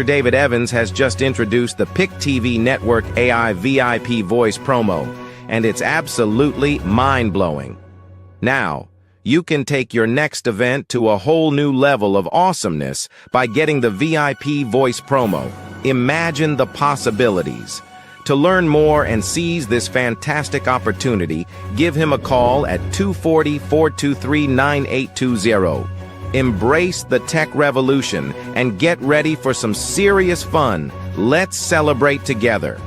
David Evans has just introduced the PIC TV Network AI VIP voice promo, and it's absolutely mind-blowing. Now, you can take your next event to a whole new level of awesomeness by getting the VIP voice promo. Imagine the possibilities. To learn more and seize this fantastic opportunity, give him a call at 240-423-9820. Embrace the tech revolution and get ready for some serious fun. Let's celebrate together.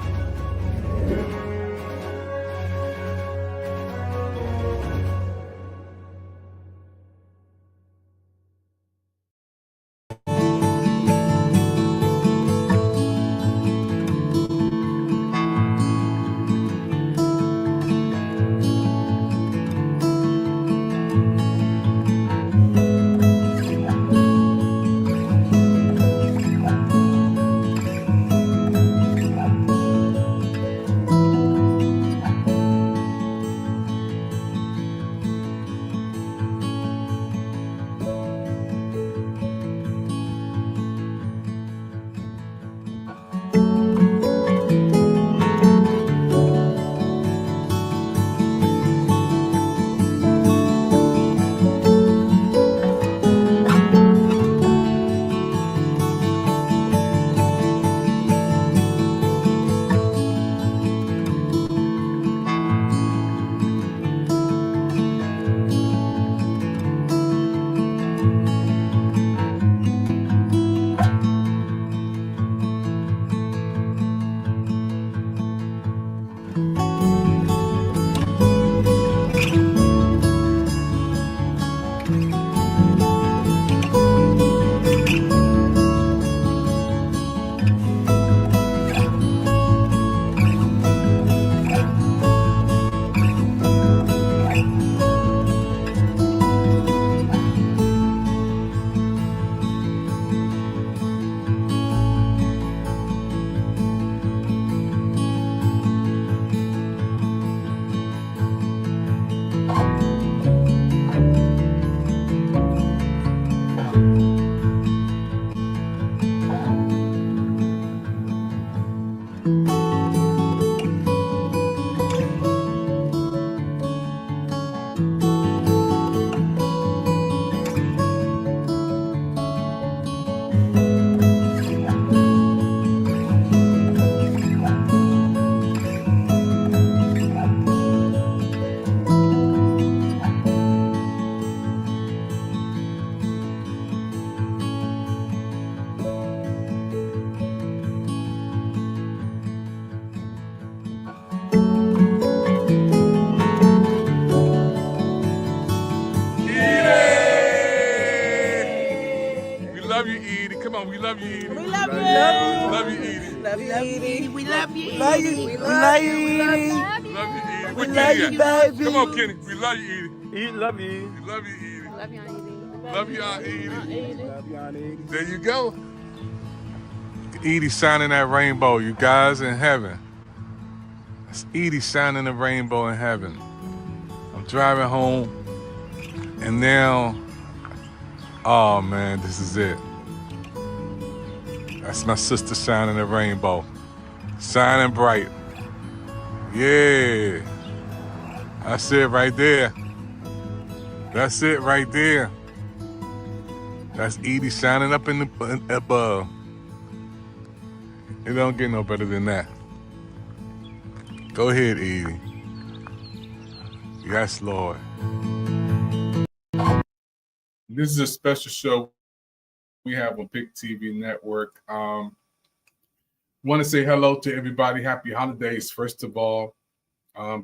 love you, Edie. Come on, we love you, Edie. We love you. Love you, Edie. Love you, Edie. We love you, We love you. Edie. We love you, Edie. Love you, Edie. We love you, baby. Come on, Kenny. We love you, Edie. Edie, love you. We love you, Edie. Love you, Edie. Love you, Aunt Edie. Love you, Aunt Edie. There you go. Edie shining that rainbow, you guys, in heaven. That's Edie shining the rainbow in heaven. I'm driving home, and now, oh man, this is it. That's my sister shining the rainbow. Shining bright. Yeah. That's it right there. That's it right there. That's Edie shining up in the above. It don't get no better than that. Go ahead, Edie. Yes, Lord. This is a special show we have on PIC TV Network. Want to say hello to everybody. Happy holidays, first of all.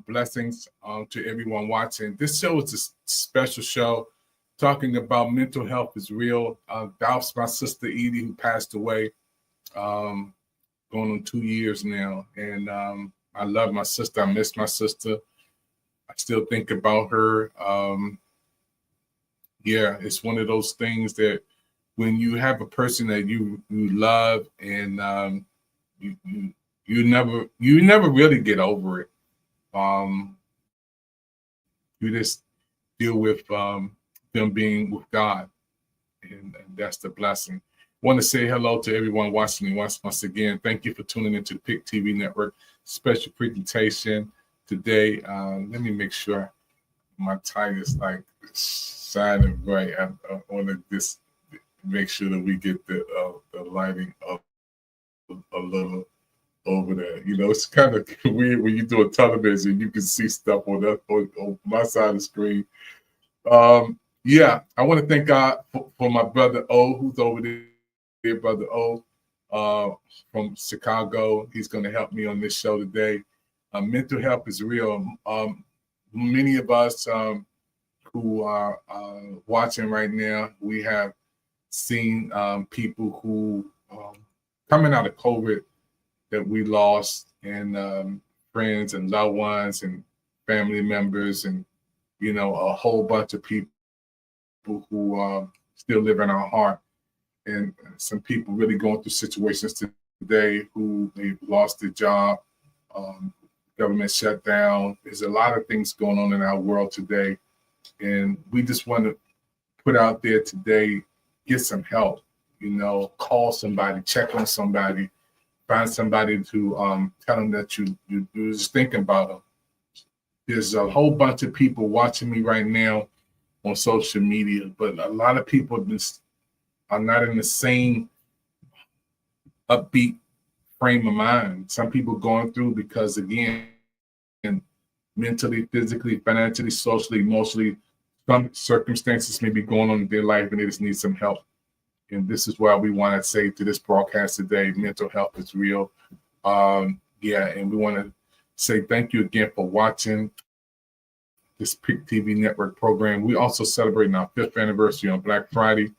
Blessings to everyone watching. This show is a special show talking about mental health is real. That was my sister Edie, who passed away going on 2 years now. And I love my sister. I miss my sister. I still think about her. Yeah, it's one of those things that when you have a person that you love and you never really get over it. You just deal with them being with God, and that's the blessing. Want to say hello to everyone watching me once again. Thank you for tuning into the PIC TV Network special presentation today. Let me make sure my tie is like shining bright. I want to just make sure that we get the lighting up a little over there. You know, it's kind of weird when you do a television, you can see stuff on my side of the screen. Yeah, I want to thank God for my brother O, who's over there, brother O, from Chicago. He's going to help me on this show today. Mental health is real. Many of us who are watching right now, we have seen people who coming out of COVID that we lost, and friends and loved ones and family members, and you know, a whole bunch of people who still live in our heart, and some people really going through situations today who they've lost their job, government shutdown. There's a lot of things going on in our world today, and we just want to put out there today, get some help. You know, call somebody, check on somebody, find somebody to tell them that you're just thinking about them. There's a whole bunch of people watching me right now on social media, but a lot of people just are not in the same upbeat frame of mind. Some people going through because, again, mentally, physically, financially, socially, emotionally, some circumstances may be going on in their life and they just need some help. And this is why we want to say to this broadcast today, mental health is real. Yeah, and we want to say thank you again for watching this PIC TV Network program. We also celebrating our 5th anniversary on Black Friday.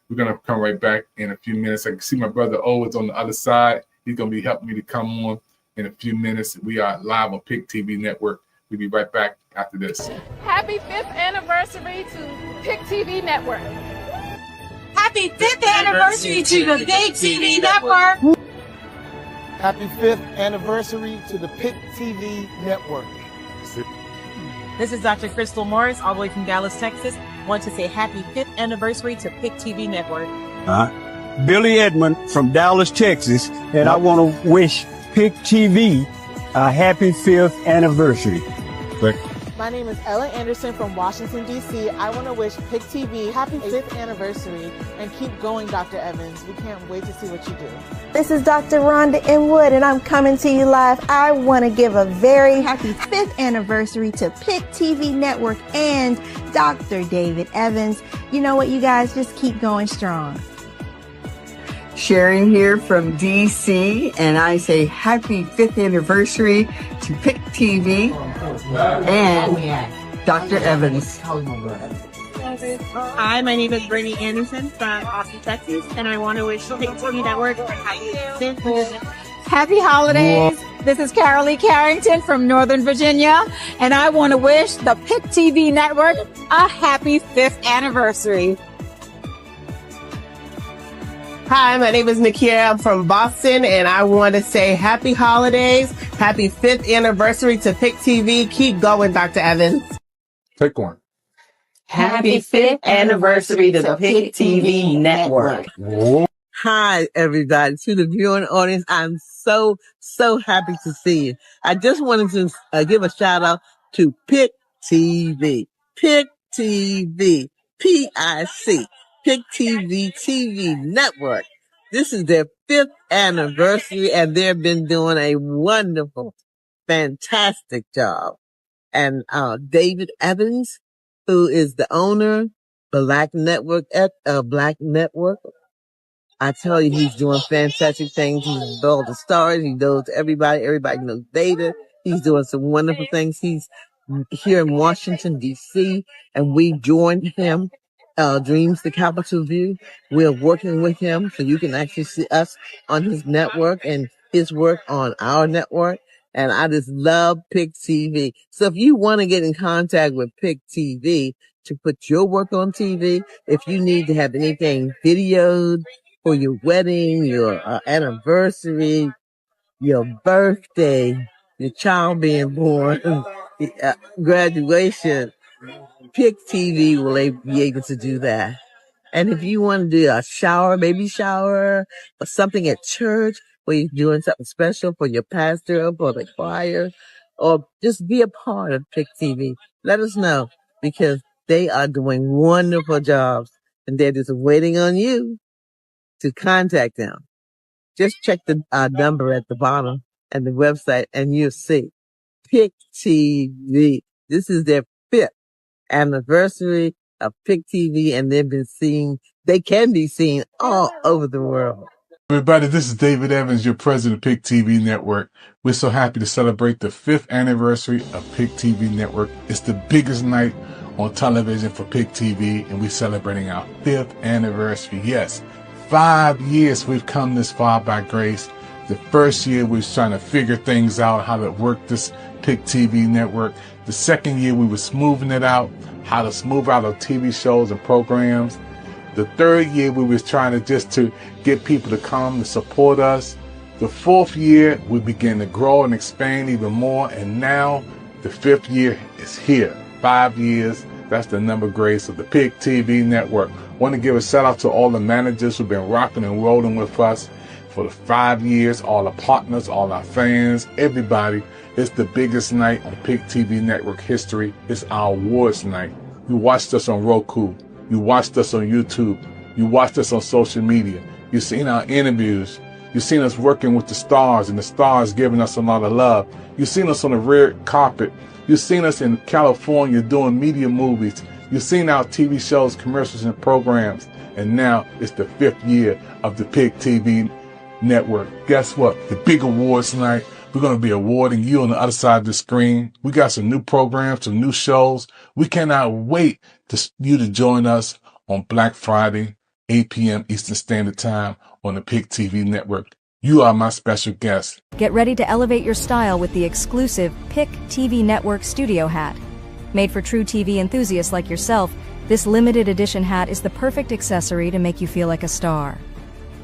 We're going to come right back in a few minutes. I can see my brother O is on the other side. He's going to be helping me to come on in a few minutes. We are live on PIC TV Network. We'll be right back after this. Happy 5th anniversary to PIC TV Network. Happy 5th anniversary to the PIC TV Network. Happy 5th anniversary to the PIC TV Network. This is Dr. Crystal Morris, all the way from Dallas, Texas. Want to say happy 5th anniversary to PIC TV Network. Billy Edmond from Dallas, Texas, and I want to wish PIC TV a happy 5th anniversary. My name is Ella Anderson from Washington, D.C. I want to wish PIC TV happy 5th anniversary and keep going, Dr. Evans. We can't wait to see what you do. This is Dr. Rhonda Inwood, and I'm coming to you live. I want to give a very happy 5th anniversary to PIC TV Network and Dr. David Evans. You know what, you guys, just keep going strong. Sharon here from DC, and I say happy 5th anniversary to PIC TV and Dr. Evans. Hi, my name is Brittany Anderson from Austin, Texas, and I want to wish PIC TV Network a happy 5th. Happy holidays. This is Carolee Carrington from Northern Virginia, and I want to wish the PIC TV Network a happy 5th anniversary. Hi, my name is Nakia. I'm from Boston, and I want to say happy holidays, happy 5th anniversary to PIC TV. Keep going, Dr. Evans. Take one. Happy 5th anniversary to the PIC TV Network. Hi, everybody. To the viewing audience, I'm so happy to see you. I just wanted to give a shout out to PIC TV. PIC TV. PIC. PIC TV Network. This is their 5th anniversary, and they've been doing a wonderful, fantastic job. And David Evans, who is the owner, Black Network, I tell you, he's doing fantastic things. He's with all the stars. He knows everybody. Everybody knows David. He's doing some wonderful things. He's here in Washington, D.C., and we joined him. Dreams, the Capital View. We're working with him so you can actually see us on his network and his work on our network. And I just love PIC TV. So if you want to get in contact with PIC TV to put your work on TV, if you need to have anything videoed for your wedding, your anniversary, your birthday, your child being born, graduation, PIC TV will be able to do that. And if you want to do a shower, baby shower, or something at church where you're doing something special for your pastor or for the choir, or just be a part of PIC TV, let us know because they are doing wonderful jobs and they're just waiting on you to contact them. Just check the number at the bottom and the website and you'll see PIC TV. This is their 5th anniversary of PIC TV and they can be seen all over the world. Everybody, this is David Evans, your president of PIC TV Network. We're so happy to celebrate the 5th anniversary of PIC TV Network. It's the biggest night on television for PIC TV, and we're celebrating our 5th anniversary. Yes, 5 years we've come this far by grace. The first year we was trying to figure things out, how to work this PIC TV Network. The second year we were smoothing it out, how to smooth out our TV shows and programs. The third year we was trying to get people to come and support us. The 4th year we began to grow and expand even more, and now the 5th year is here. 5 years, that's the number of grace of the PIC TV Network. Want to give a shout out to all the managers who've been rocking and rolling with us for the 5 years, all the partners, all our fans, everybody. It's the biggest night on PIC TV Network history. It's our awards night. You watched us on Roku. You watched us on YouTube. You watched us on social media. You've seen our interviews. You've seen us working with the stars and the stars giving us a lot of love. You've seen us on the red carpet. You've seen us in California doing media movies. You've seen our TV shows, commercials, and programs. And now it's the 5th year of the PIC TV Network. Guess what? The big awards night. We're going to be awarding you on the other side of the screen. We got some new programs, some new shows. We cannot wait for you to join us on Black Friday, 8 p.m. Eastern Standard Time on the PIC TV Network. You are my special guest. Get ready to elevate your style with the exclusive PIC TV Network Studio Hat. Made for true TV enthusiasts like yourself, this limited edition hat is the perfect accessory to make you feel like a star.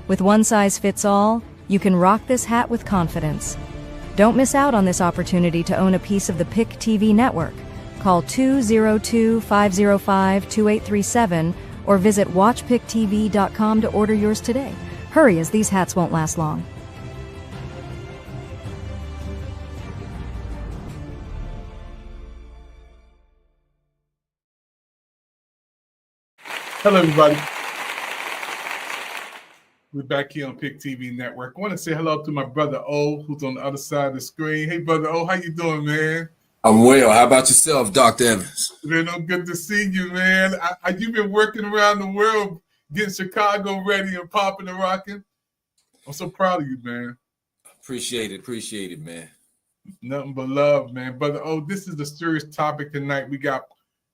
With one size fits all, you can rock this hat with confidence. Don't miss out on this opportunity to own a piece of the PIC TV network. Call 202-505-2837 or visit watchpictv.com to order yours today. Hurry, as these hats won't last long. Hello, everybody. We're back here on PIC TV Network. I want to say hello to my brother O, who's on the other side of the screen. Hey, brother O, how you doing, man? I'm well. How about yourself, Dr. Evans? Man, I'm good to see you, man. You've been working around the world, getting Chicago ready and popping and rocking. I'm so proud of you, man. Appreciate it, man. Nothing but love, man. Brother O, this is the serious topic tonight we got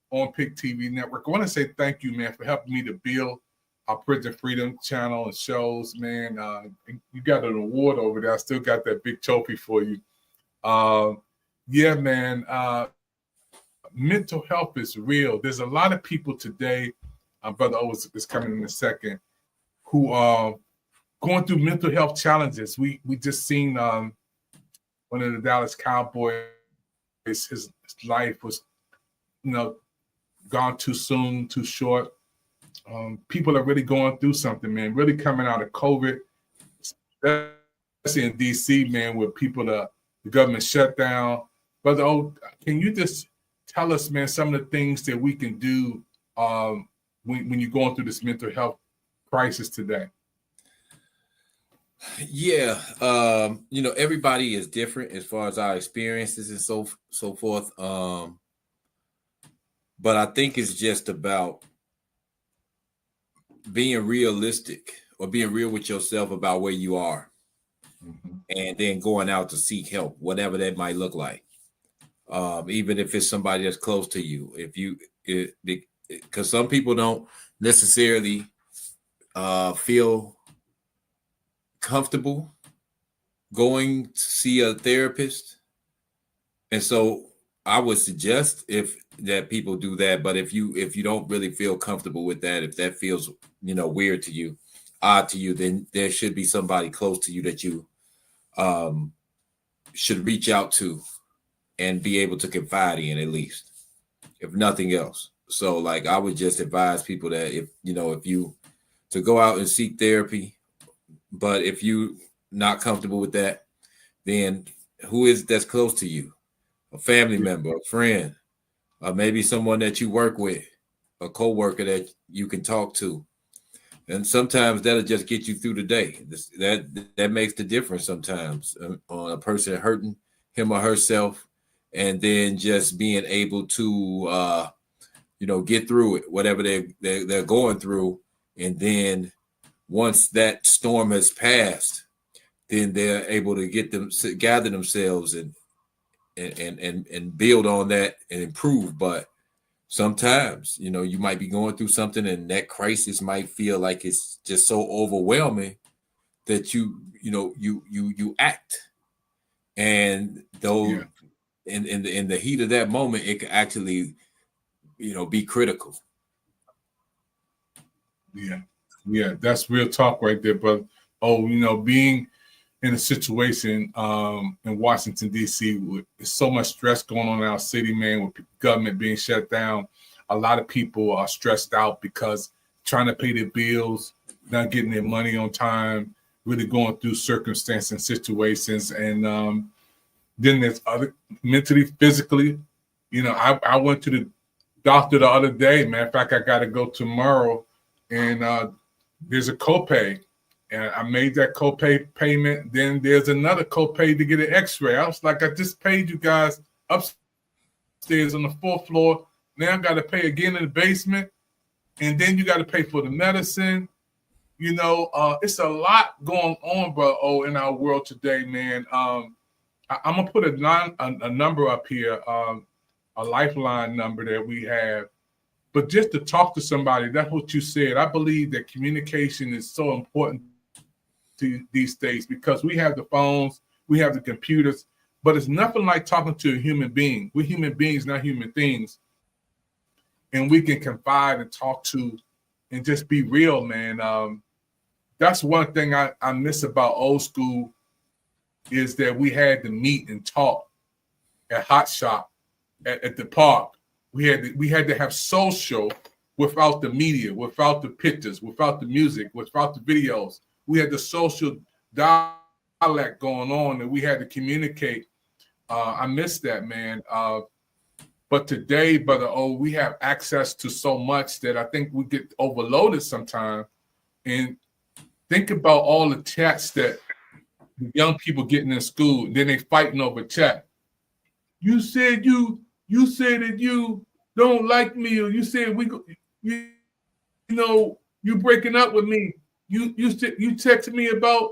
on PIC TV Network. I want to say thank you, man, for helping me to build our Prison Freedom channel and shows, man. You got an award over there. I still got that big trophy for you. Yeah, man. Mental health is real. There's a lot of people today, Brother O is coming in a second, who are going through mental health challenges. We just seen one of the Dallas Cowboys, his life was, gone too soon, too short. People are really going through something, man, really coming out of COVID, especially in DC, man, where the government shut down. Brother O, can you just tell us, man, some of the things that we can do when you're going through this mental health crisis today? Yeah. Everybody is different as far as our experiences and so forth. But I think it's just about being realistic or being real with yourself about where you are, and then going out to seek help, whatever that might look like. Even if it's somebody that's close to you, because some people don't necessarily feel comfortable going to see a therapist. And so I would suggest that people do that. But if you don't really feel comfortable with that, if that feels, weird to you, odd to you, then there should be somebody close to you that you should reach out to and be able to confide in, at least, if nothing else. So like I would just advise people that if you to go out and seek therapy, but if you not comfortable with that, then who is that's close to you? A family member, a friend, maybe someone that you work with, a coworker that you can talk to. And sometimes that'll just get you through the day. That makes the difference sometimes on a person hurting him or herself, and then just being able to get through it, whatever they're going through. And then once that storm has passed, then they're able to gather themselves and build on that and improve. But sometimes, you might be going through something and that crisis might feel like it's just so overwhelming that you act. And though in the heat of that moment, it could actually, be critical. Yeah, that's real talk right there. But being in a situation in Washington, D.C., with so much stress going on in our city, man, with government being shut down, a lot of people are stressed out because trying to pay their bills, not getting their money on time, really going through circumstances and situations. And then there's other mentally, physically. I went to the doctor the other day. Matter of fact, I got to go tomorrow, and there's a copay. And I made that copay payment. Then there's another copay to get an x-ray. I was like, I just paid you guys upstairs on the 4th floor. Now I got to pay again in the basement. And then you got to pay for the medicine. It's a lot going on, bro, in our world today, man. I'm going to put a number up here, a lifeline number that we have. But just to talk to somebody, that's what you said. I believe that communication is so important these days because we have the phones, we have the computers, but it's nothing like talking to a human being. We're human beings, not human things. And we can confide and talk to and just be real, man. That's one thing I miss about old school is that we had to meet and talk at Hot Shop, at the park. We had to have social without the media, without the pictures, without the music, without the videos. We had the social dialect going on, and we had to communicate. I miss that, man. But today, Brother O, we have access to so much that I think we get overloaded sometimes. And think about all the chats that the young people getting in school, and then they fighting over chat. You said that you don't like me, or you said you breaking up with me. You texted me about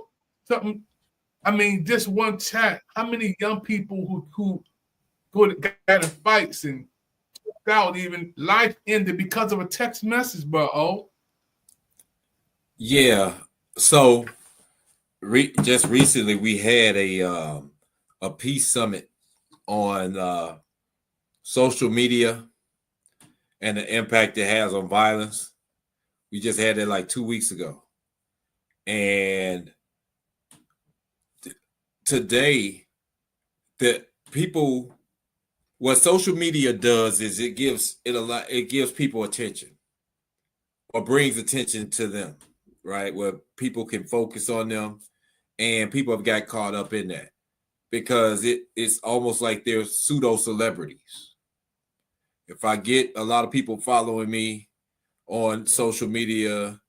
something. I mean, just one chat. How many young people who got in fights and out, even life ended because of a text message, bro? Yeah. So just recently we had a peace summit on social media and the impact it has on violence. We just had it like 2 weeks ago. And today, what social media does is it gives people attention or brings attention to them, right? Where people can focus on them, and people have got caught up in that because it's almost like they're pseudo celebrities. If I get a lot of people following me on social media,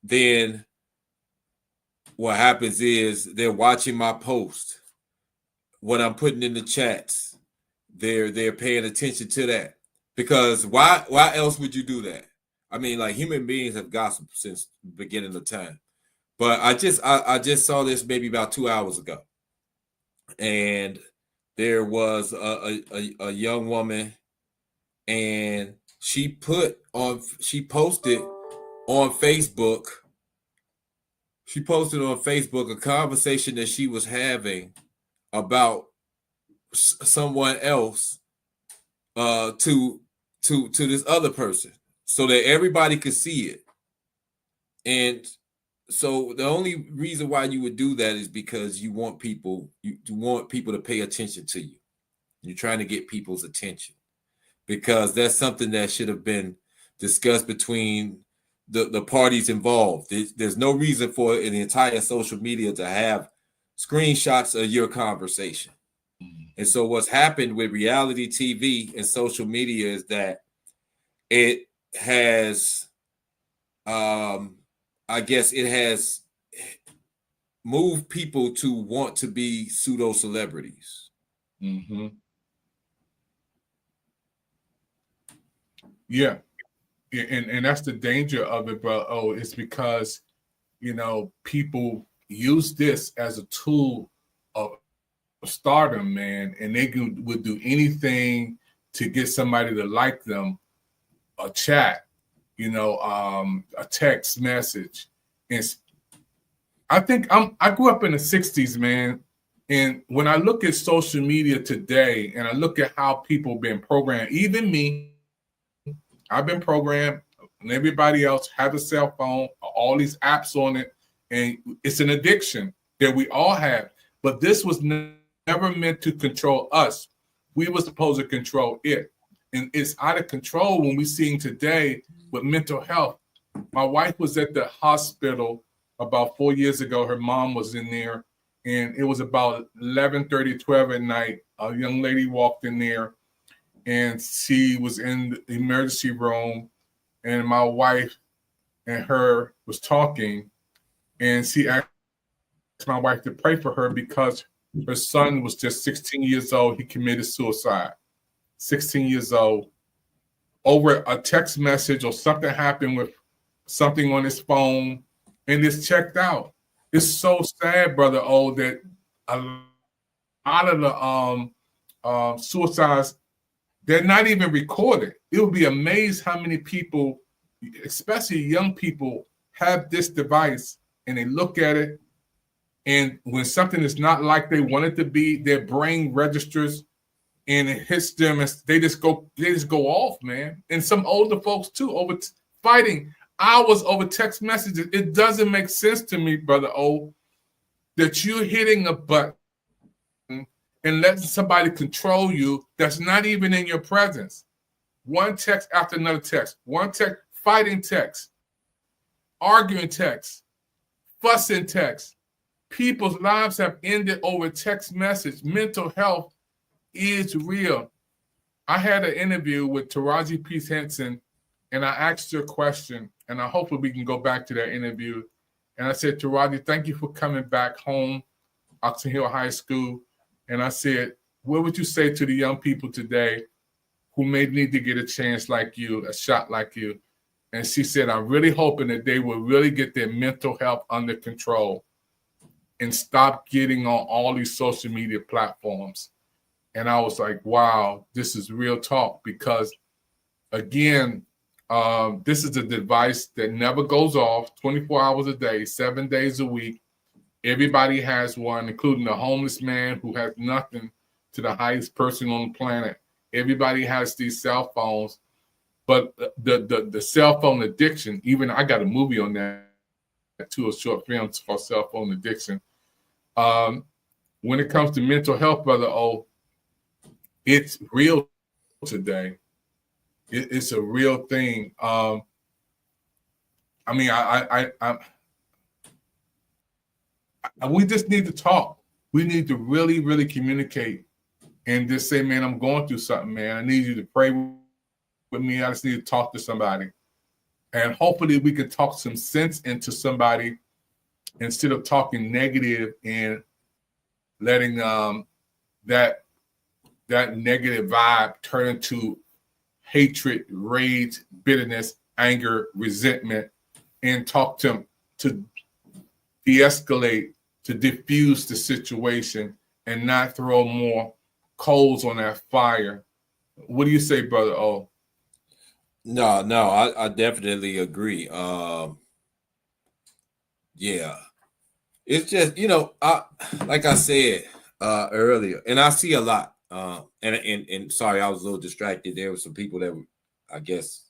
then what happens is they're watching my post, what I'm putting in the chats. They're paying attention to that because why else would you do that? I mean, like human beings have gossiped since the beginning of time, but I just saw this maybe about 2 hours ago, and there was a young woman, and she posted on Facebook. She posted on Facebook a conversation that she was having about someone else to this other person so that everybody could see it. And so the only reason why you would do that is because you want people to pay attention to you. You're trying to get people's attention. because that's something that should have been discussed between the parties involved. There's no reason for an entire social media to have screenshots of your conversation. And so what's happened with reality TV and social media is that it has, I guess it has moved people to want to be pseudo celebrities. Mm-hmm. Yeah. And that's the danger of it, bro. Oh, it's because, you know, people use this as a tool of stardom, man, and they would do anything to get somebody to like them, a chat, you know, a text message. And I think I grew up in the 60s, man. And when I look at social media today and I look at how people been programmed, even me, I've been programmed, and everybody else has a cell phone, all these apps on it, and it's an addiction that we all have. But this was never meant to control us. We were supposed to control it. And it's out of control when we're seeing today with mental health. My wife was at the hospital about 4 years ago. Her mom was in there, and it was about 11:30, 12 at night. A young lady walked in there, and she was in the emergency room, and my wife and her was talking, and she asked my wife to pray for her because her son was just 16 years old. He committed suicide. 16 years old. Over a text message or something happened with something on his phone, and it's checked out. It's so sad, Brother O, that a lot of the suicides, they're not even recorded. It would be amazed how many people, especially young people, have this device and they look at it, and when something is not like they want it to be, their brain registers and it hits them, and they just go off, man. And some older folks too, over fighting hours over text messages. It doesn't make sense to me, Brother O, that you're hitting a button and letting somebody control you that's not even in your presence. One text after another text, one text, fighting text, arguing text, fussing text. People's lives have ended over text message. Mental health is real. I had an interview with Taraji P. Henson, and I asked her a question, and I hopefully we can go back to that interview. And I said, Taraji, thank you for coming back home, Oxon Hill High School. And I said, what would you say to the young people today who may need to get a chance like you, a shot like you? And she said, I'm really hoping that they will really get their mental health under control and stop getting on all these social media platforms. And I was like, wow, this is real talk, because again, this is a device that never goes off, 24 hours a day, 7 days a week. Everybody has one, including the homeless man who has nothing, to the highest person on the planet. Everybody has these cell phones, but the cell phone addiction, even I got a movie on that too, a short film for cell phone addiction. When it comes to mental health, Brother O, it's real today. It's a real thing. I mean, we just need to talk. We need to really, really communicate and just say, man, I'm going through something, man. I need you to pray with me. I just need to talk to somebody. And hopefully we can talk some sense into somebody instead of talking negative and letting that negative vibe turn into hatred, rage, bitterness, anger, resentment, and talk to them to de-escalate, to diffuse the situation and not throw more coals on that fire. What do you say, Brother O? No, I definitely agree. Yeah. It's just, like I said earlier, and I see a lot. And sorry, I was a little distracted. There were some people that were, I guess,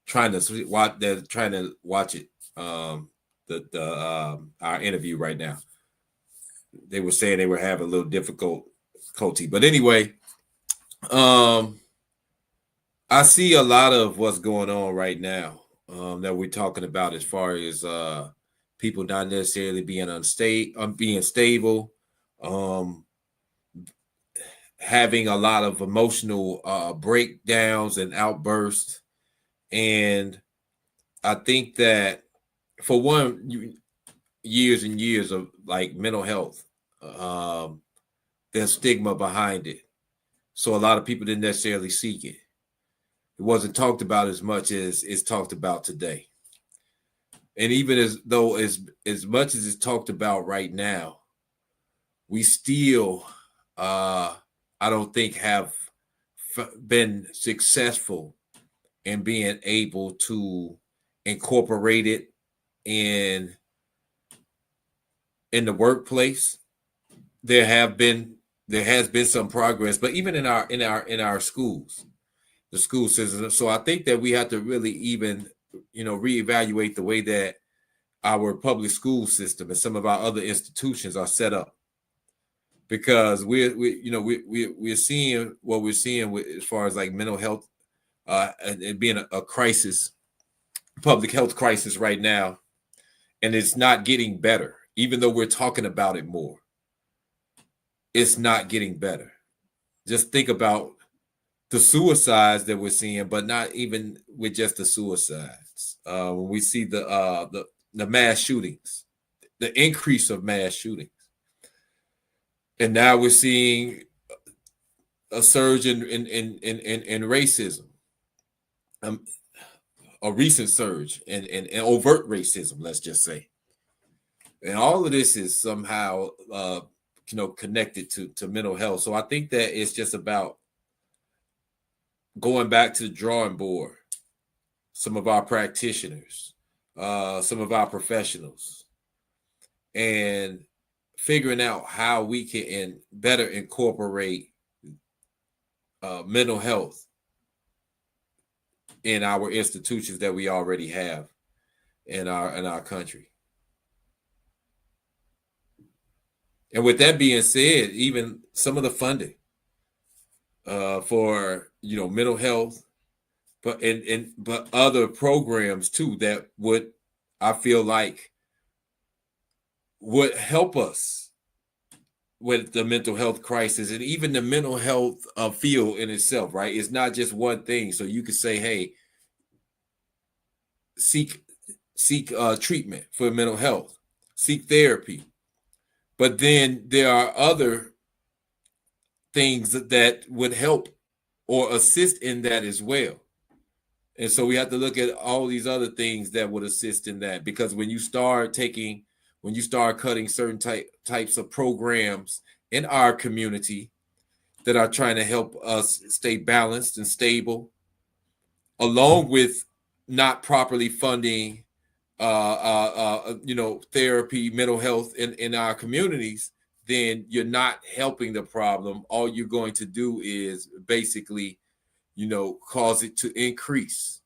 trying to watch it. Our interview right now. They were saying they were having a little difficulty, but anyway, I see a lot of what's going on right now that we're talking about as far as people not necessarily being being stable, having a lot of emotional breakdowns and outbursts. And I think that for one, years and years of like mental health, there's stigma behind it. So a lot of people didn't necessarily seek it. It wasn't talked about as much as it's talked about today. And even as much as it's talked about right now, we still, I don't think, have been successful in being able to incorporate it in the workplace. There has been some progress, but even in our schools, the school system. So I think that we have to really even, reevaluate the way that our public school system and some of our other institutions are set up, because we're seeing what we're seeing as far as like mental health and being a crisis, public health crisis right now, and it's not getting better. Even though we're talking about it more, it's not getting better. Just think about the suicides that we're seeing, but not even with just the suicides. When we see the mass shootings, the increase of mass shootings, and now we're seeing a surge in racism, a recent surge in overt racism, let's just say. And all of this is somehow connected to mental health. So I think that it's just about going back to the drawing board, some of our practitioners, some of our professionals, and figuring out how we can better incorporate mental health in our institutions that we already have in our country. And with that being said, even some of the funding for mental health, but other programs too that I feel like would help us with the mental health crisis, and even the mental health field in itself, right? It's not just one thing. So you could say, hey, seek treatment for mental health, seek therapy. But then there are other things that would help or assist in that as well. And so we have to look at all these other things that would assist in that, because when you start cutting certain types of programs in our community that are trying to help us stay balanced and stable, along with not properly funding therapy, mental health in our communities, then you're not helping the problem. All you're going to do is basically, cause it to increase.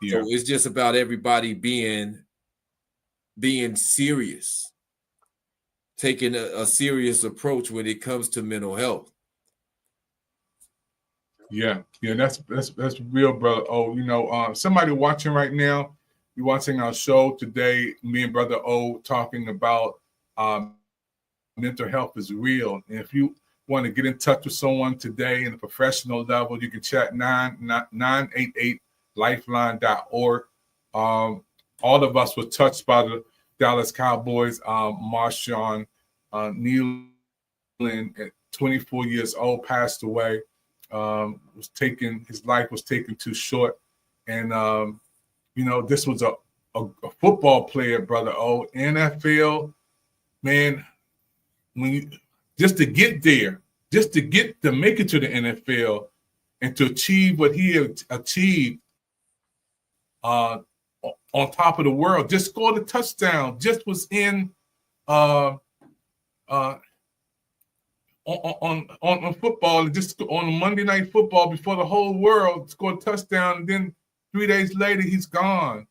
Yeah. So it's just about everybody being serious, taking a serious approach when it comes to mental health. Yeah, that's real, brother. Oh, somebody watching right now, you're watching our show today, me and Brother O talking about mental health is real. And if you want to get in touch with someone today in a professional level, you can chat 988lifeline.org. All of us were touched by the Dallas Cowboys. Marshawn Nealon, at 24 years old, passed away. His life was taken too short. And this was a football player, Brother O. NFL, man, just to make it to the NFL and to achieve what he achieved on top of the world, just scored a touchdown, just was in on football, and just on Monday Night Football before the whole world, scored a touchdown, and then 3 days later he's gone.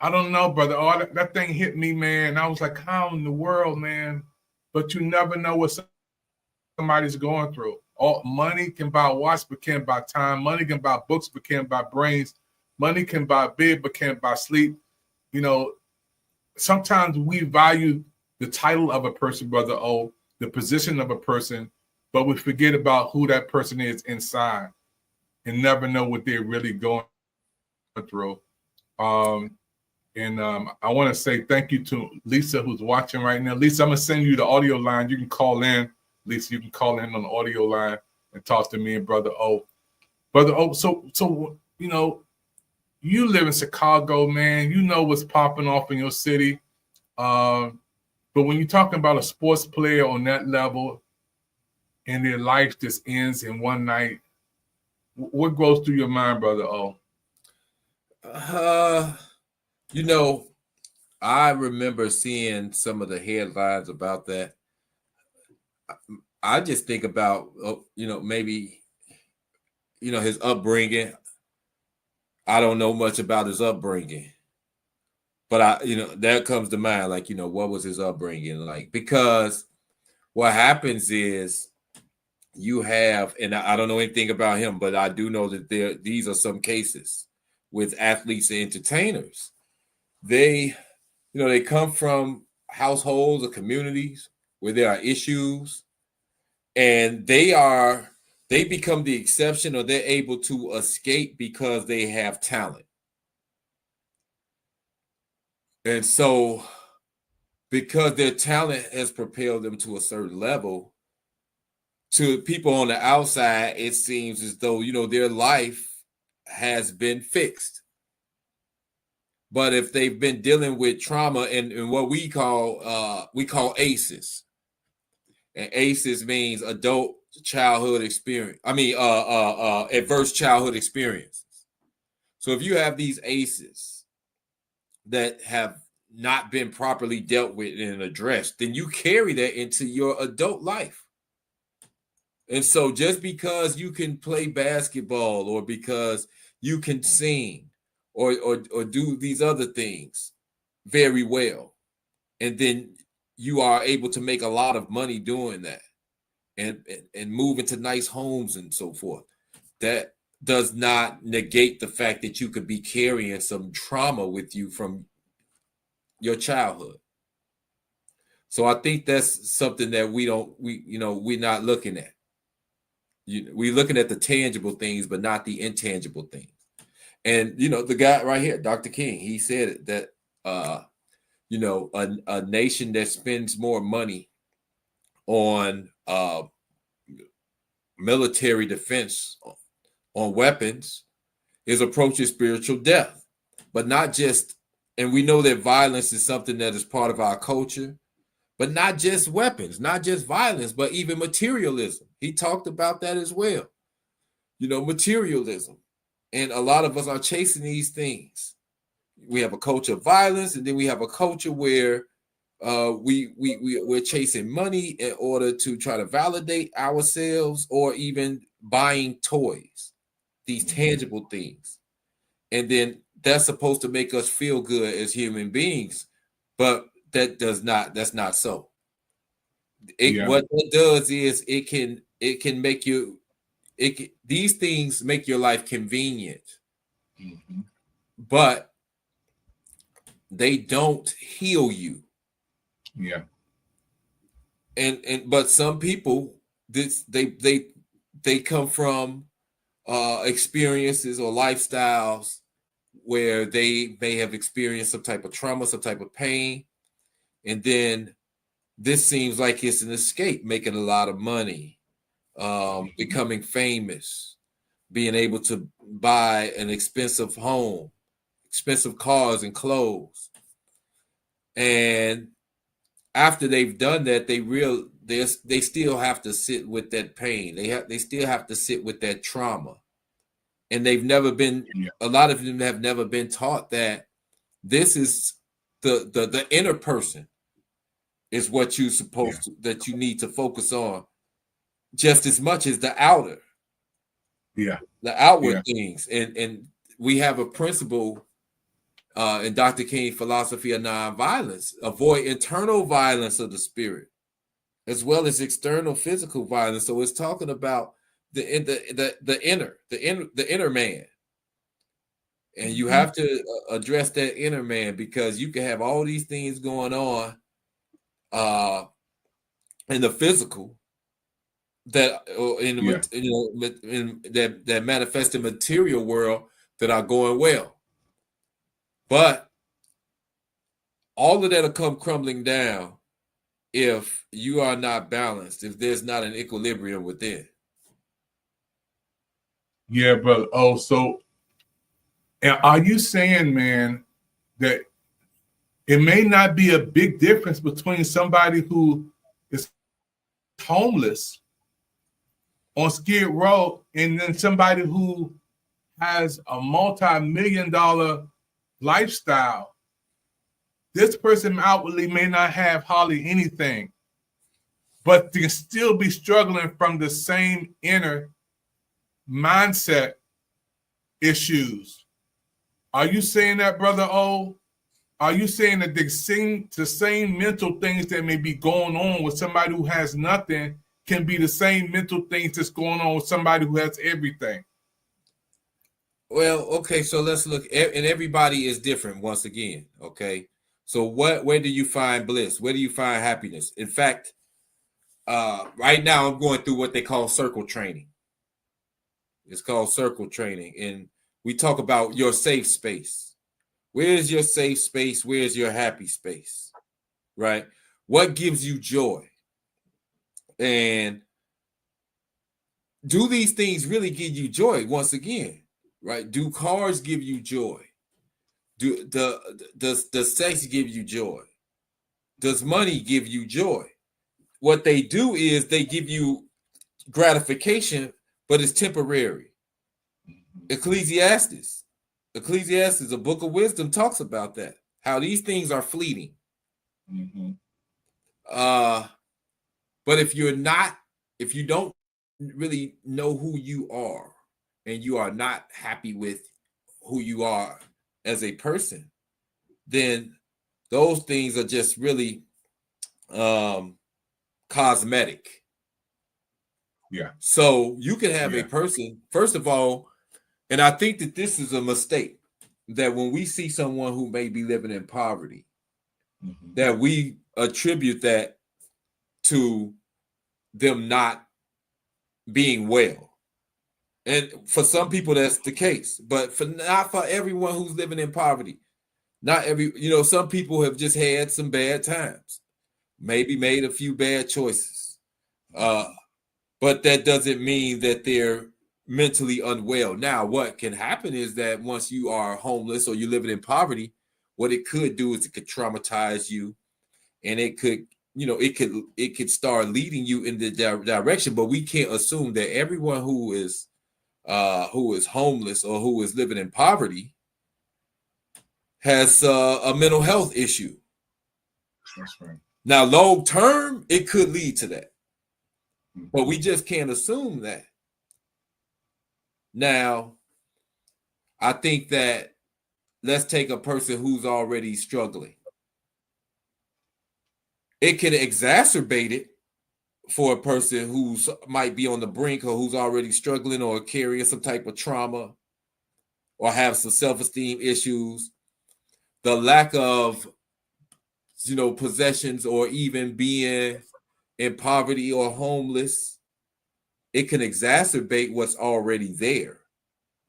I don't know, brother. Oh, that thing hit me, man. I was like, how in the world, man? But you never know what somebody's going through. All money can buy a watch, but can't buy time. Money can buy books, but can't buy brains. Money can buy bed, but can't buy sleep. You know, sometimes we value the title of a person, Brother O, the position of a person, but we forget about who that person is inside and never know what they're really going through. I want to say thank you to Lisa, who's watching right now. Lisa, I'm going to send you the audio line. You can call in. Lisa, you can call in on the audio line and talk to me and Brother O. Brother O, so you know, you live in Chicago, man. You know what's popping off in your city. But when you're talking about a sports player on that level and their life just ends in one night, what goes through your mind, Brother O? You know, I remember seeing some of the headlines about that. I just think about, you know, maybe, you know, his upbringing. I don't know much about his upbringing, but you know, that comes to mind, like, you know, what was his upbringing like? Because what happens is you have, and I don't know anything about him, but I do know that these are some cases with athletes and entertainers. They, you know, they come from households or communities where there are issues, and they become the exception, or they're able to escape because they have talent. And so because their talent has propelled them to a certain level, to people on the outside, it seems as though, you know, their life has been fixed. But if they've been dealing with trauma and what we call ACEs, and ACEs means adult childhood experience. I mean, adverse childhood experiences. So if you have these ACEs that have not been properly dealt with and addressed, then you carry that into your adult life. And so just because you can play basketball, or because you can sing, or do these other things very well, and then you are able to make a lot of money doing that, and move into nice homes and so forth, that does not negate the fact that you could be carrying some trauma with you from your childhood. So I think that's something that we're not looking at. We're looking at the tangible things, but not the intangible things. And, you know, the guy right here, Dr. King, he said that, you know, a nation that spends more money on military defense, on weapons, is approaching spiritual death. But not just, and we know that violence is something that is part of our culture, but not just weapons, not just violence, but even materialism. He talked about that as well. You know, materialism. And a lot of us are chasing these things. We have a culture of violence, and then we have a culture where we're chasing money in order to try to validate ourselves, or even buying toys, these tangible things. And then that's supposed to make us feel good as human beings, but that's not so. What it does is it can make you, these things make your life convenient, but they don't heal you. Yeah. But some people, they come from experiences or lifestyles where they may have experienced some type of trauma, some type of pain, and then this seems like it's an escape, making a lot of money, becoming famous, being able to buy an expensive home, expensive cars and clothes. And after they've done that, they still have to sit with that pain. They still have to sit with that trauma. And they've never been, a lot of them have never been taught that this is the inner person is what you're supposed to, that you need to focus on just as much as the outer. Yeah. The outward things. And we have a principle in Dr. King's philosophy of nonviolence: avoid internal violence of the spirit as well as external physical violence. So it's talking about the inner man. And you have to address that inner man, because you can have all these things going on in the physical that that manifest in material world that are going well. But all of that will come crumbling down if you are not balanced, if there's not an equilibrium within. Yeah, brother. Oh, so are you saying, man, that it may not be a big difference between somebody who is homeless on Skid Row and then somebody who has a multi-million-dollar lifestyle? This person outwardly may not have hardly anything, but they can still be struggling from the same inner mindset issues. Are you saying that, Brother O? Are you saying that the same mental things that may be going on with somebody who has nothing can be the same mental things that's going on with somebody who has everything? Well, okay, so let's look, and everybody is different once again, okay? So where do you find bliss? Where do you find happiness? In fact, right now I'm going through what they call circle training. It's called circle training, and we talk about your safe space. Where's your safe space? Where's your happy space? Right? What gives you joy? And do these things really give you joy? Once again, right? Do cars give you joy? Does sex give you joy? Does money give you joy? What they do is they give you gratification, but it's temporary. Ecclesiastes, a book of wisdom, talks about that, how these things are fleeting. But if you don't really know who you are, and you are not happy with who you are as a person, then those things are just really cosmetic. Yeah. So you can have a person, first of all, and I think that this is a mistake, that when we see someone who may be living in poverty, that we attribute that to them not being well. And for some people, that's the case, but not for everyone who's living in poverty. Not some people have just had some bad times, maybe made a few bad choices. But that doesn't mean that they're mentally unwell. Now, what can happen is that once you are homeless or you're living in poverty, what it could do is it could traumatize you, and it could start leading you in the direction. But we can't assume that everyone who is homeless or who is living in poverty has a mental health issue. That's right. Now, long term, it could lead to that, but we just can't assume that. Now, I think that let's take a person who's already struggling. It can exacerbate it for a person who's might be on the brink, or who's already struggling, or carrying some type of trauma, or have some self-esteem issues. The lack of possessions, or even being in poverty or homeless, it can exacerbate what's already there.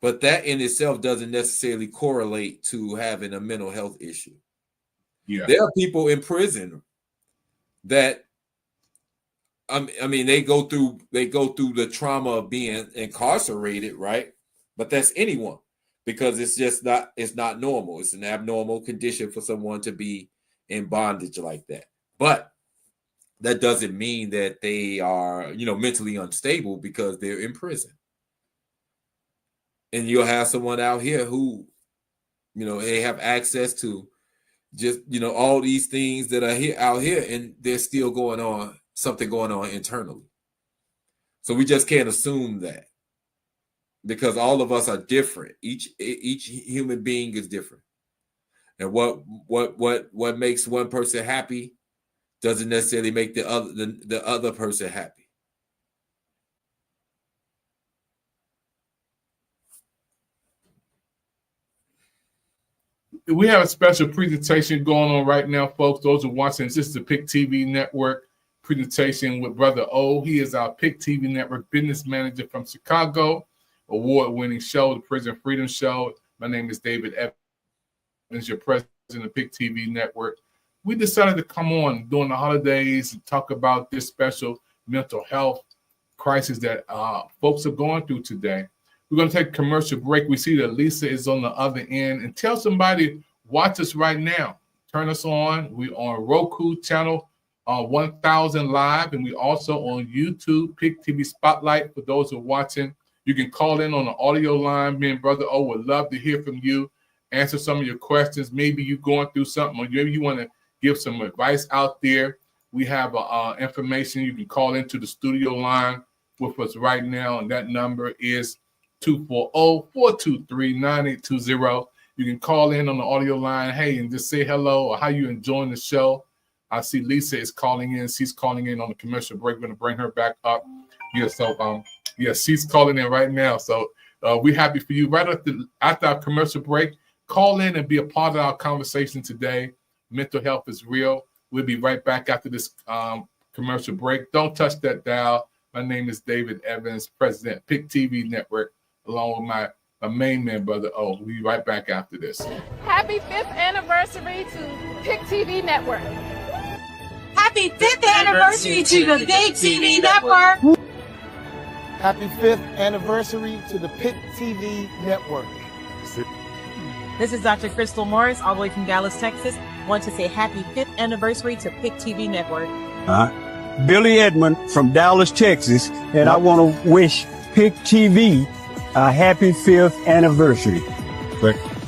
But that in itself doesn't necessarily correlate to having a mental health issue. Yeah. There are people in prison that they go through the trauma of being incarcerated, right? But that's anyone, because it's not normal. It's an abnormal condition for someone to be in bondage like that. But that doesn't mean that they are, mentally unstable because they're in prison. And you'll have someone out here who, they have access to just, all these things that are out here, and there's still something going on internally. So we just can't assume that, because all of us are different. Each human being is different. And what makes one person happy doesn't necessarily make the other person happy. We have a special presentation going on right now, folks. Those who are watching, this is the PIC TV Network presentation with Brother O. He is our PIC TV Network business manager from Chicago, award-winning show, the Prison Freedom Show. My name is David Evans, your president of PIC TV Network. We decided to come on during the holidays and talk about this special mental health crisis that folks are going through today. We're going to take a commercial break. We see that Lisa is on the other end. And tell somebody, watch us right now. Turn us on. We're on Roku channel 1000 live. And we also on YouTube, PIC TV Spotlight. For those who are watching, you can call in on the audio line. Me and Brother O would love to hear from you, answer some of your questions. Maybe you're going through something, or maybe you want to give some advice out there. We have information. You can call into the studio line with us right now. And that number is 240-423-9820. You can call in on the audio line, hey, and just say hello or how you enjoying the show. I see Lisa is calling in. She's calling in on the commercial break. We're going to bring her back up. Yeah, so she's calling in right now. So we're happy for you. Right after our commercial break, call in and be a part of our conversation today. Mental health is real. We'll be right back after this commercial break. Don't touch that dial. My name is David Evans, president, PIC TV Network, along with my main man, Brother O. We'll be right back after this. Happy 5th anniversary to PIC TV Network. Happy 5th anniversary to the PIC TV Network. Happy 5th anniversary to the PIC TV Network. This is Dr. Crystal Morris, all the way from Dallas, Texas. Want to say happy 5th anniversary to PIC TV Network. Billy Edmond from Dallas, Texas, and I want to wish PIC TV a happy 5th anniversary.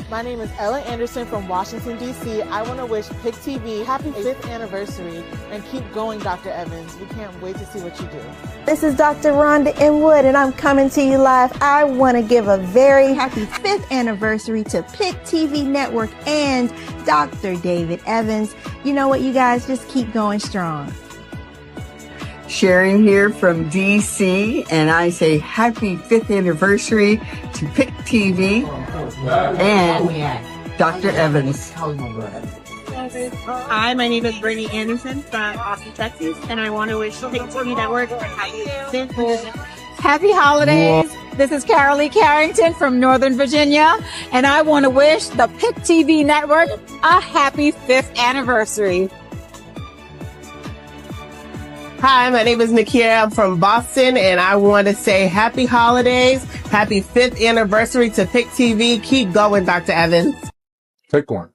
My name is Ella Anderson from Washington, D.C. I want to wish PIC TV happy 5th anniversary and keep going, Dr. Evans. We can't wait to see what you do. This is Dr. Rhonda Inwood, and I'm coming to you live. I want to give a very happy 5th anniversary to PIC TV Network and Dr. David Evans. You know what, you guys, just keep going strong. Sharon here from DC, and I say happy 5th anniversary to PIC TV and Dr. Evans. Hi, my name is Brittany Anderson from Austin, Texas, and I want to wish PIC TV Network a happy 5th. Happy holidays. This is Carolee Carrington from Northern Virginia, and I want to wish the PIC TV Network a happy 5th anniversary. Hi, my name is Nakia. I'm from Boston, and I want to say happy holidays, happy 5th anniversary to PIC TV. Keep going, Dr. Evans. Take one.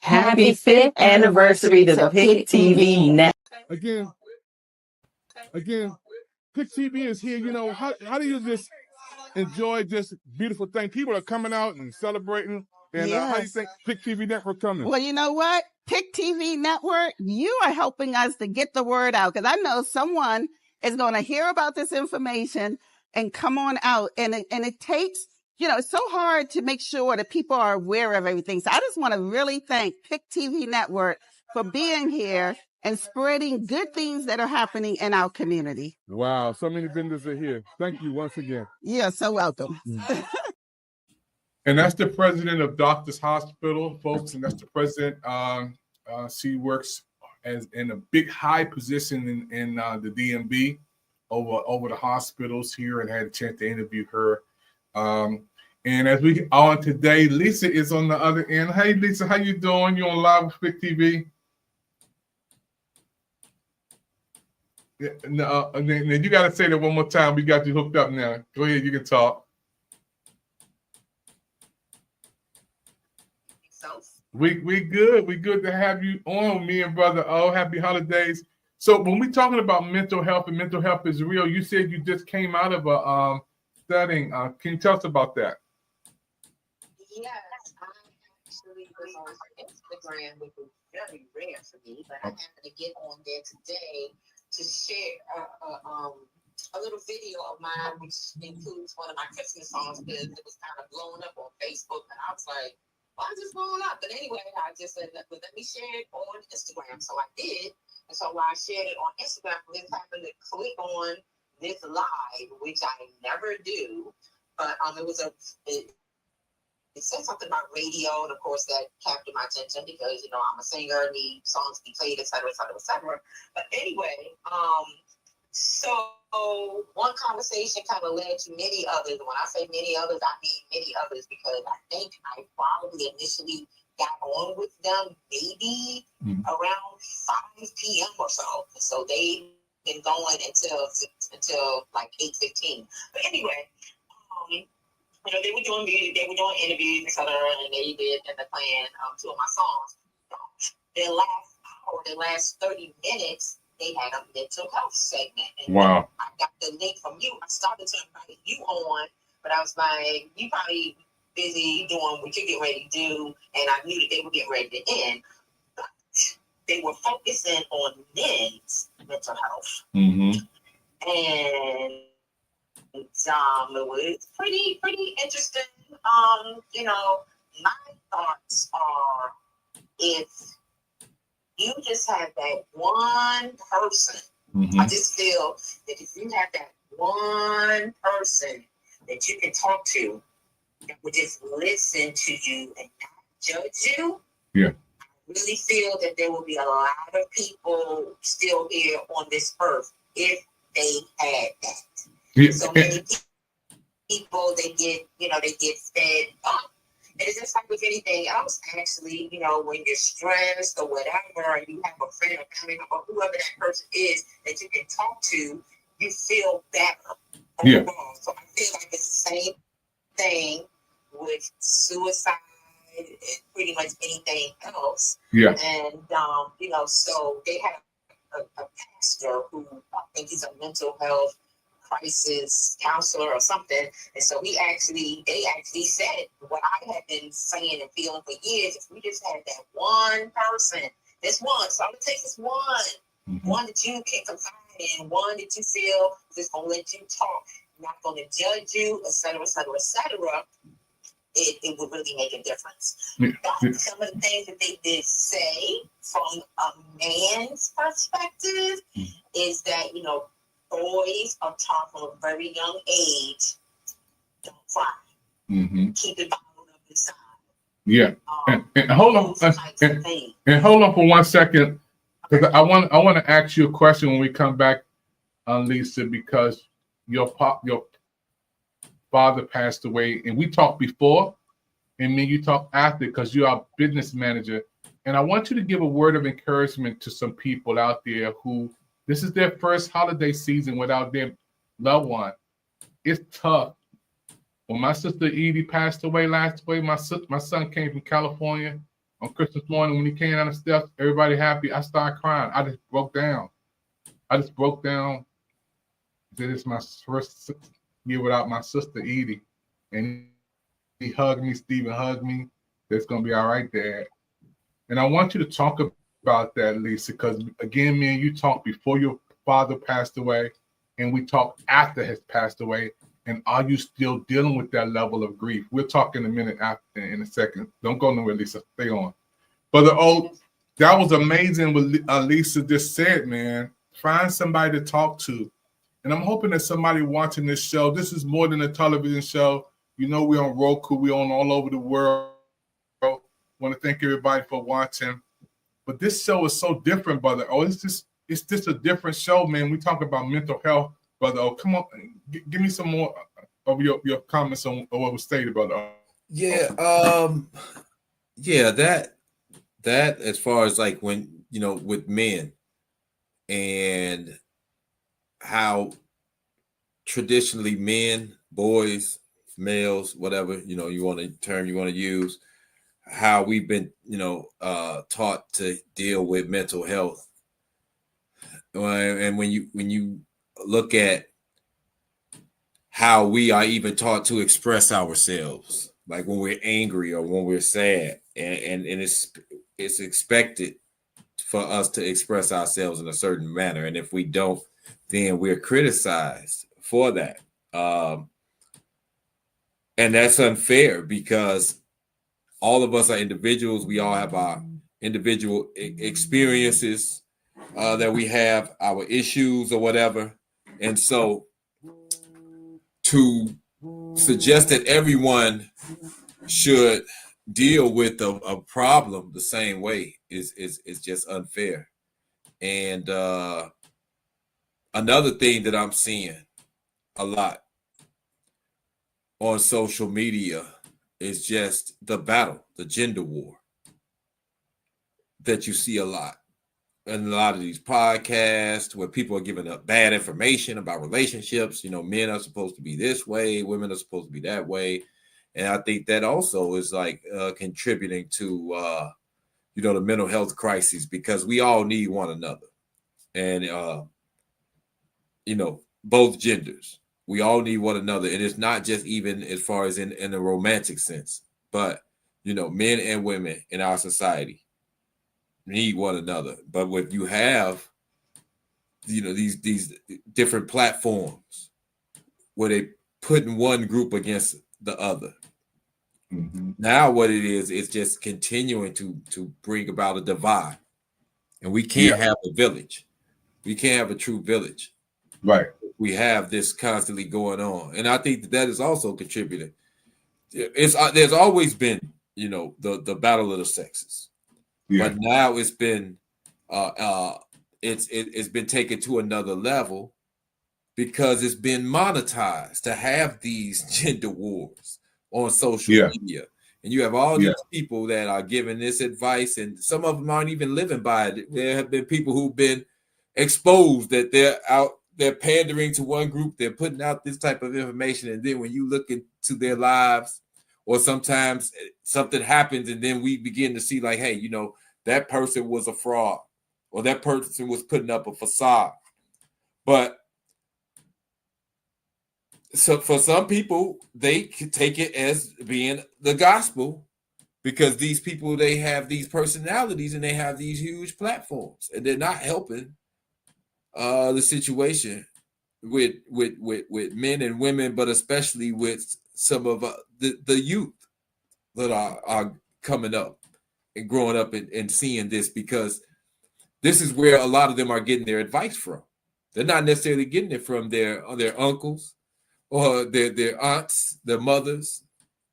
Happy 5th anniversary to the PIC TV Network. Again, PIC TV is here. You know, how do you just enjoy this beautiful thing? People are coming out and celebrating. And how do you think PIC TV Network coming? Well, you know what? PIC TV Network, you are helping us to get the word out, because I know someone is going to hear about this information and come on out. And it takes, it's so hard to make sure that people are aware of everything. So I just want to really thank PIC TV Network for being here and spreading good things that are happening in our community. Wow, so many vendors are here. Thank you once again. You're so welcome. And that's the president of Doctors Hospital, folks, and that's the president. She works as in a big high position in the DMV over the hospitals here, and I had a chance to interview her. And as we on today, Lisa is on the other end. Hey, Lisa, how you doing? You on live with PIC TV? You got to say that one more time. We got you hooked up now. Go ahead, you can talk. We good. We good to have you on, me and Brother O. Happy holidays. So when we're talking about mental health and mental health is real, you said you just came out of a studying. Can you tell us about that? Yes, I actually was on Instagram, which was very rare for me, but I happened to get on there today to share a little video of mine, which includes one of my Christmas songs, because it was kind of blown up on Facebook, and I was like, Why is this blowing up? But anyway, I just said, let me share it on Instagram. So I did. And so while I shared it on Instagram, I just happened to click on this live, which I never do. But it said something about radio, and of course that captured my attention because, you know, I'm a singer, need songs to be played, et cetera, et cetera, et cetera. But anyway, so one conversation kind of led to many others. When I say many others, I mean many others because I think I probably initially got on with them maybe around 5 p.m. or so. So they've been going until like 8:15. But anyway, you know, they were doing music, they were doing interviews, etc., and they did end up playing 2 of my songs. Their last 30 minutes, they had a mental health segment. And wow. I got the link from you. I started to invite you on, but I was like, you probably busy doing what you get ready to do, and I knew that they were getting ready to end. But they were focusing on men's mental health. Mm-hmm. And it was pretty interesting. You know, my thoughts are, if you just have that one person, I just feel that if you have that one person that you can talk to that would just listen to you and not judge you, yeah, I really feel that there will be a lot of people still here on this earth if they had that. Yeah. So many people, they get fed up. And it's just like with anything else, actually, you know, when you're stressed or whatever, and you have a friend or family member, or whoever that person is that you can talk to, you feel better. Yeah. Overall. So I feel like it's the same thing with suicide and pretty much anything else. Yeah. And, you know, so they have a pastor who I think he's a mental health crisis counselor or something, and so they actually said what I had been saying and feeling for years. If we just had that one person, this one, so all it takes is one that you can confide in, one that you feel is gonna let you talk, not gonna judge you, etc., etc., etc., it would really make a difference. But some of the things that they did say from a man's perspective is that, you know, boys are taught from a very young age, don't cry. Mm-hmm. Keep it bottled up inside. Yeah. And hold on. And hold on for 1 second, because I want to ask you a question when we come back, Lisa, because your father passed away, and we talked before, and then you talked after, because you're our business manager. And I want you to give a word of encouragement to some people out there who this is their first holiday season without their loved one. It's tough. When my sister Edie passed away last week, my son came from California on Christmas morning. When he came down the steps, everybody happy. I started crying. I just broke down. This is my first year without my sister Edie. And he hugged me, Stephen hugged me. It's going to be all right, Dad. And I want you to talk about that, Lisa, because again, me and you talked before your father passed away, and we talked after he's passed away. And are you still dealing with that level of grief? We'll talk in a minute after, in a second. Don't go nowhere, Lisa. Stay on. But that was amazing what Lisa just said, man. Find somebody to talk to. And I'm hoping that somebody watching this show, this is more than a television show. You know, we're on Roku. We're on all over the world. I want to thank everybody for watching. But this show is so different, brother. It's just a different show, man. We talk about mental health, brother. Come on, give me some more of your comments on what was stated, brother. Yeah, that as far as like when, you know, with men and how traditionally men, boys, males, whatever, you know, you want to term you want to use, how we've been, you know, taught to deal with mental health. And when you look at how we are even taught to express ourselves, like when we're angry or when we're sad, and it's expected for us to express ourselves in a certain manner, and if we don't, then we're criticized for that, and that's unfair because all of us are individuals. We all have our individual experiences that we have, our issues or whatever. And so to suggest that everyone should deal with a problem the same way is just unfair. And another thing that I'm seeing a lot on social media is just the battle, the gender war that you see a lot. And a lot of these podcasts where people are giving up bad information about relationships, men are supposed to be this way, women are supposed to be that way. And I think that also is like contributing to, the mental health crisis, because we all need one another. And, both genders, we all need one another. And it's not just even as far as in a romantic sense, but, men and women in our society need one another. But when you have, these different platforms where they putting one group against the other, now what it is just continuing to bring about a divide. And we can't have a village. We can't have a true village. Right. We have this constantly going on. And I think that is also contributing. There's always been, the battle of the sexes. Yeah. But now it's been it's been taken to another level because it's been monetized to have these gender wars on social media. And you have all these people that are giving this advice, and some of them aren't even living by it. There have been people who've been exposed that they're pandering to one group, they're putting out this type of information, and then when you look into their lives, or sometimes something happens, and then we begin to see like, hey, that person was a fraud, or that person was putting up a facade. But so for some people, they can take it as being the gospel, because these people, they have these personalities and they have these huge platforms, and they're not helping the situation with men and women, but especially with some of the youth that are coming up and growing up and seeing this, because this is where a lot of them are getting their advice from. They're not necessarily getting it from their uncles or their aunts, their mothers,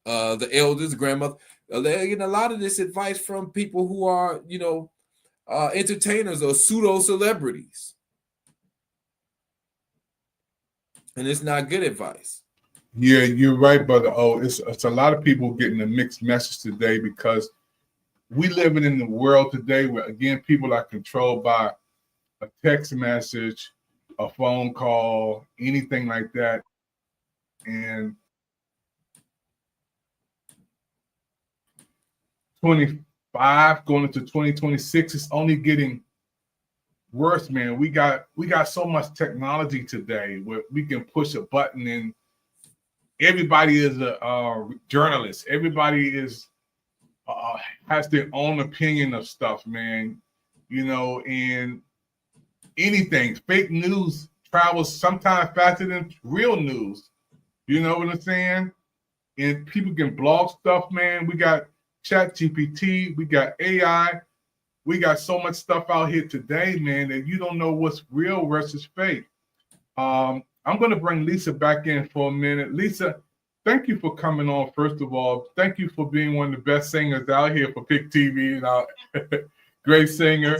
the elders, grandmother. They're getting a lot of this advice from people who are, entertainers or pseudo celebrities. And it's not good advice. Yeah, you're right, brother. It's a lot of people getting a mixed message today, because we living in the world today where, again, people are controlled by a text message, a phone call, anything like that. And 25 going into 2026, it's only getting worse, man. We got so much technology today where we can push a button and everybody is a journalist. Everybody is has their own opinion of stuff, man. And anything, fake news travels sometimes faster than real news. You know what I'm saying? And people can blog stuff, man. We got ChatGPT, we got AI, we got so much stuff out here today, man, that you don't know what's real versus fake. I'm going to bring Lisa back in for a minute. Lisa, thank you for coming on, first of all. Thank you for being one of the best singers out here for PIC TV. Great singer.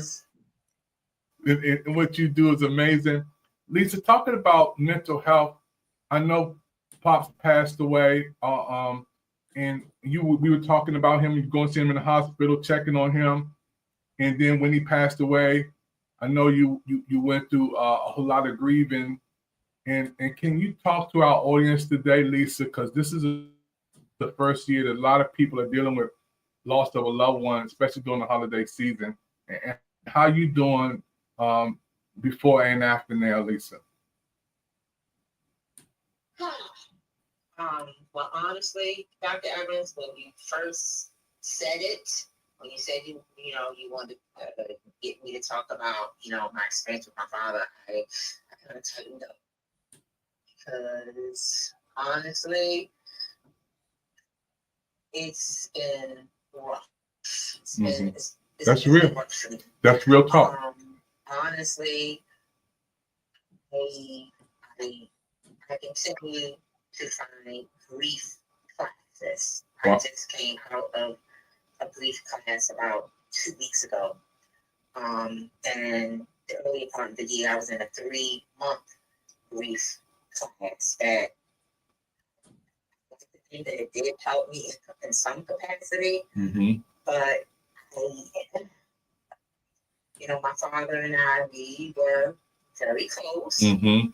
And what you do is amazing. Lisa, talking about mental health, I know Pops passed away, and we were talking about him. You going to see him in the hospital, checking on him. And then when he passed away, I know you went through a whole lot of grieving. And can you talk to our audience today, Lisa? Because this is the first year that a lot of people are dealing with loss of a loved one, especially during the holiday season. And how you doing before and after now, Lisa? Well, honestly, Dr. Evans, when you first said it, when you said you wanted to get me to talk about my experience with my father, I kind of tightened up, because honestly, it's been rough. That's real. That's real talk. Honestly, I continue to find grief classes. Wow. I just came out of a grief class about 2 weeks ago. And the earlier part of the year, I was in a 3-month grief class that it did help me in some capacity. But my father and I, we were very close. And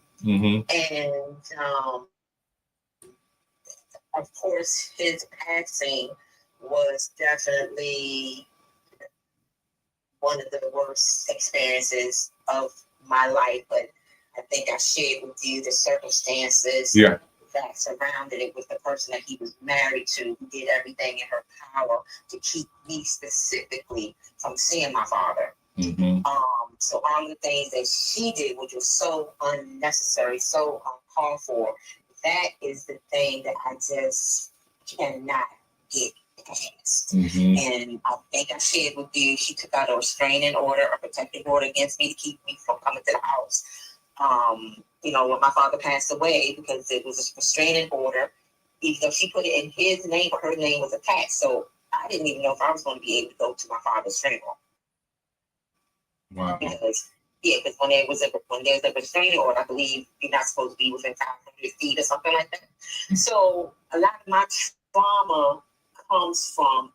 of course, his passing was definitely one of the worst experiences of my life. But I think I shared with you the circumstances that surrounded it with the person that he was married to, who did everything in her power to keep me specifically from seeing my father. So all the things that she did, which was so unnecessary, so uncalled for, that is the thing that I just cannot get past. And I think I shared with you, she took out a restraining order, a protective order against me to keep me from coming to the house. When my father passed away, because it was a restraining order, even though she put it in his name, but her name was attached. So I didn't even know if I was going to be able to go to my father's funeral. Wow. Because when there's a restraining order, I believe you're not supposed to be within 500 feet or something like that. So a lot of my trauma comes from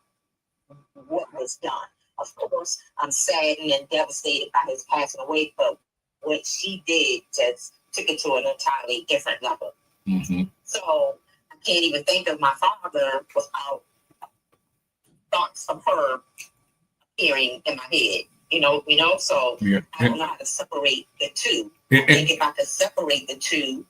what was done. Of course, I'm saddened and devastated by his passing away, but what she did just took it to an entirely different level. So I can't even think of my father without thoughts of her appearing in my head. So I don't know how to separate the two. I think if I could separate the two,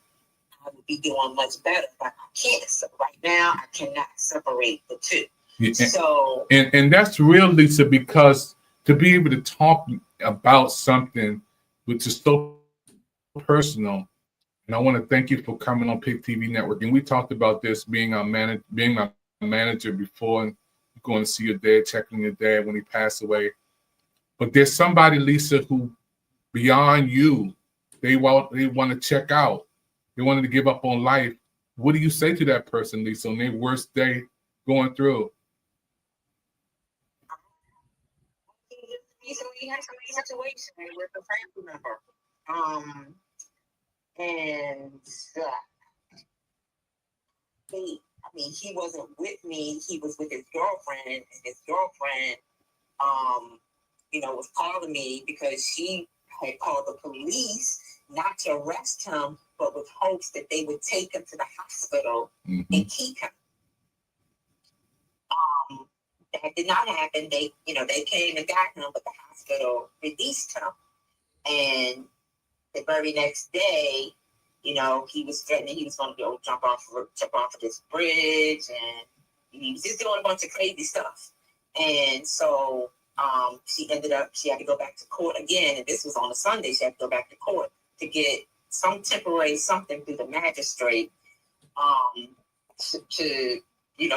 I would be doing much better, but I can't. So right now, I cannot separate the two. So and that's real, Lisa, because to be able to talk about something which is so personal, and I want to thank you for coming on PIC TV Network. And we talked about this being my manager before, and going to see your dad, checking your dad when he passed away. But there's somebody, Lisa, who beyond you, they want to check out. They wanted to give up on life. What do you say to that person, Lisa, on their worst day going through? So he had some situation with a family member. He wasn't with me. He was with his girlfriend, and his girlfriend, was calling me because she had called the police not to arrest him, but with hopes that they would take him to the hospital and keep him. That did not happen. They came and got him, but the hospital released him. And the very next day, he was threatening he was going to go jump off of this bridge, and he was just doing a bunch of crazy stuff. And so she had to go back to court again, and this was on a Sunday. She had to go back to court to get some temporary something through the magistrate to do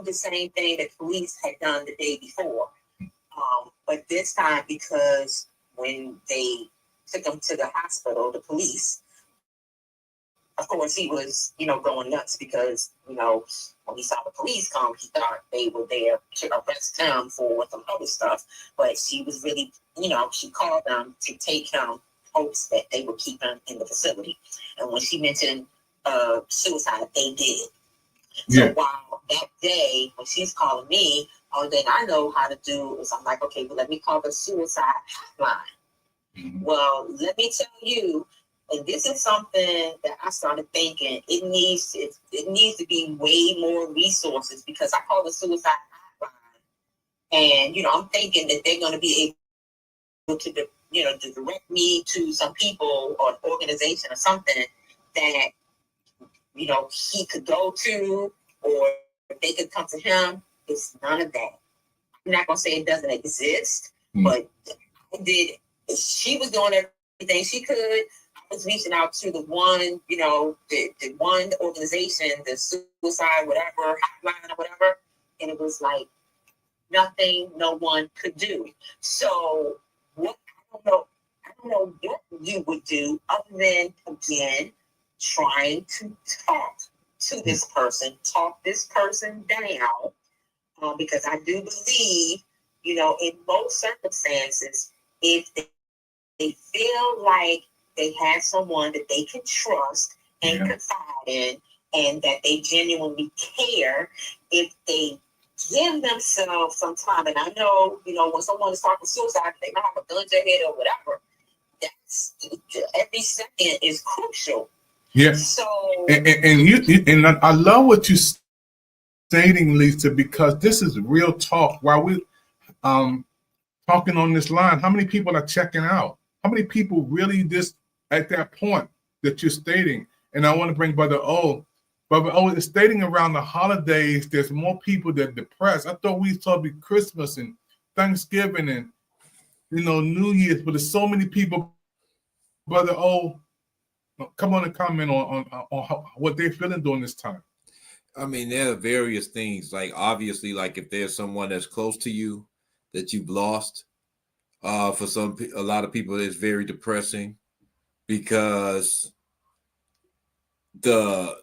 the same thing that police had done the day before. But this time, because when they took him to the hospital, the police, of course, he was, going nuts because, when he saw the police come, he thought they were there to arrest him for some other stuff. But she was really, she called them to take him, hopes that they would keep him in the facility. And when she mentioned suicide, they did. So while that day, when she's calling me, all then I know how to do is I'm like, okay, well, let me call the suicide hotline. Well, let me tell you, and this is something that I started thinking, it needs to be way more resources, because I call the suicide hotline, and I'm thinking that they're going to be able to to direct me to some people or an organization or something that he could go to, or they could come to him. It's none of that. I'm not gonna say it doesn't exist, but she was doing everything she could. I was reaching out to the one, the one organization, the suicide, whatever, hotline or whatever. And it was like, nothing no one could do. So what I don't know what you would do other than again trying to talk to this person, talk this person down, because I do believe, in most circumstances, if they feel like they have someone that they can trust and confide in, and that they genuinely care, if they give themselves some time, and I know, when someone is talking suicide, they might have a gun to their head or whatever. That's every second is crucial. Yeah. So and I love what you're stating, Lisa, because this is real talk. While we talking on this line, how many people are checking out? How many people really just at that point that you're stating? And I want to bring Brother O. Brother O is stating around the holidays, there's more people that are depressed. I thought we saw be Christmas and Thanksgiving and New Year's, but there's so many people. Brother O, come on and comment on what they're feeling during this time. I mean, there are various things. Like obviously, like if there's someone that's close to you that you've lost, for a lot of people, it's very depressing because the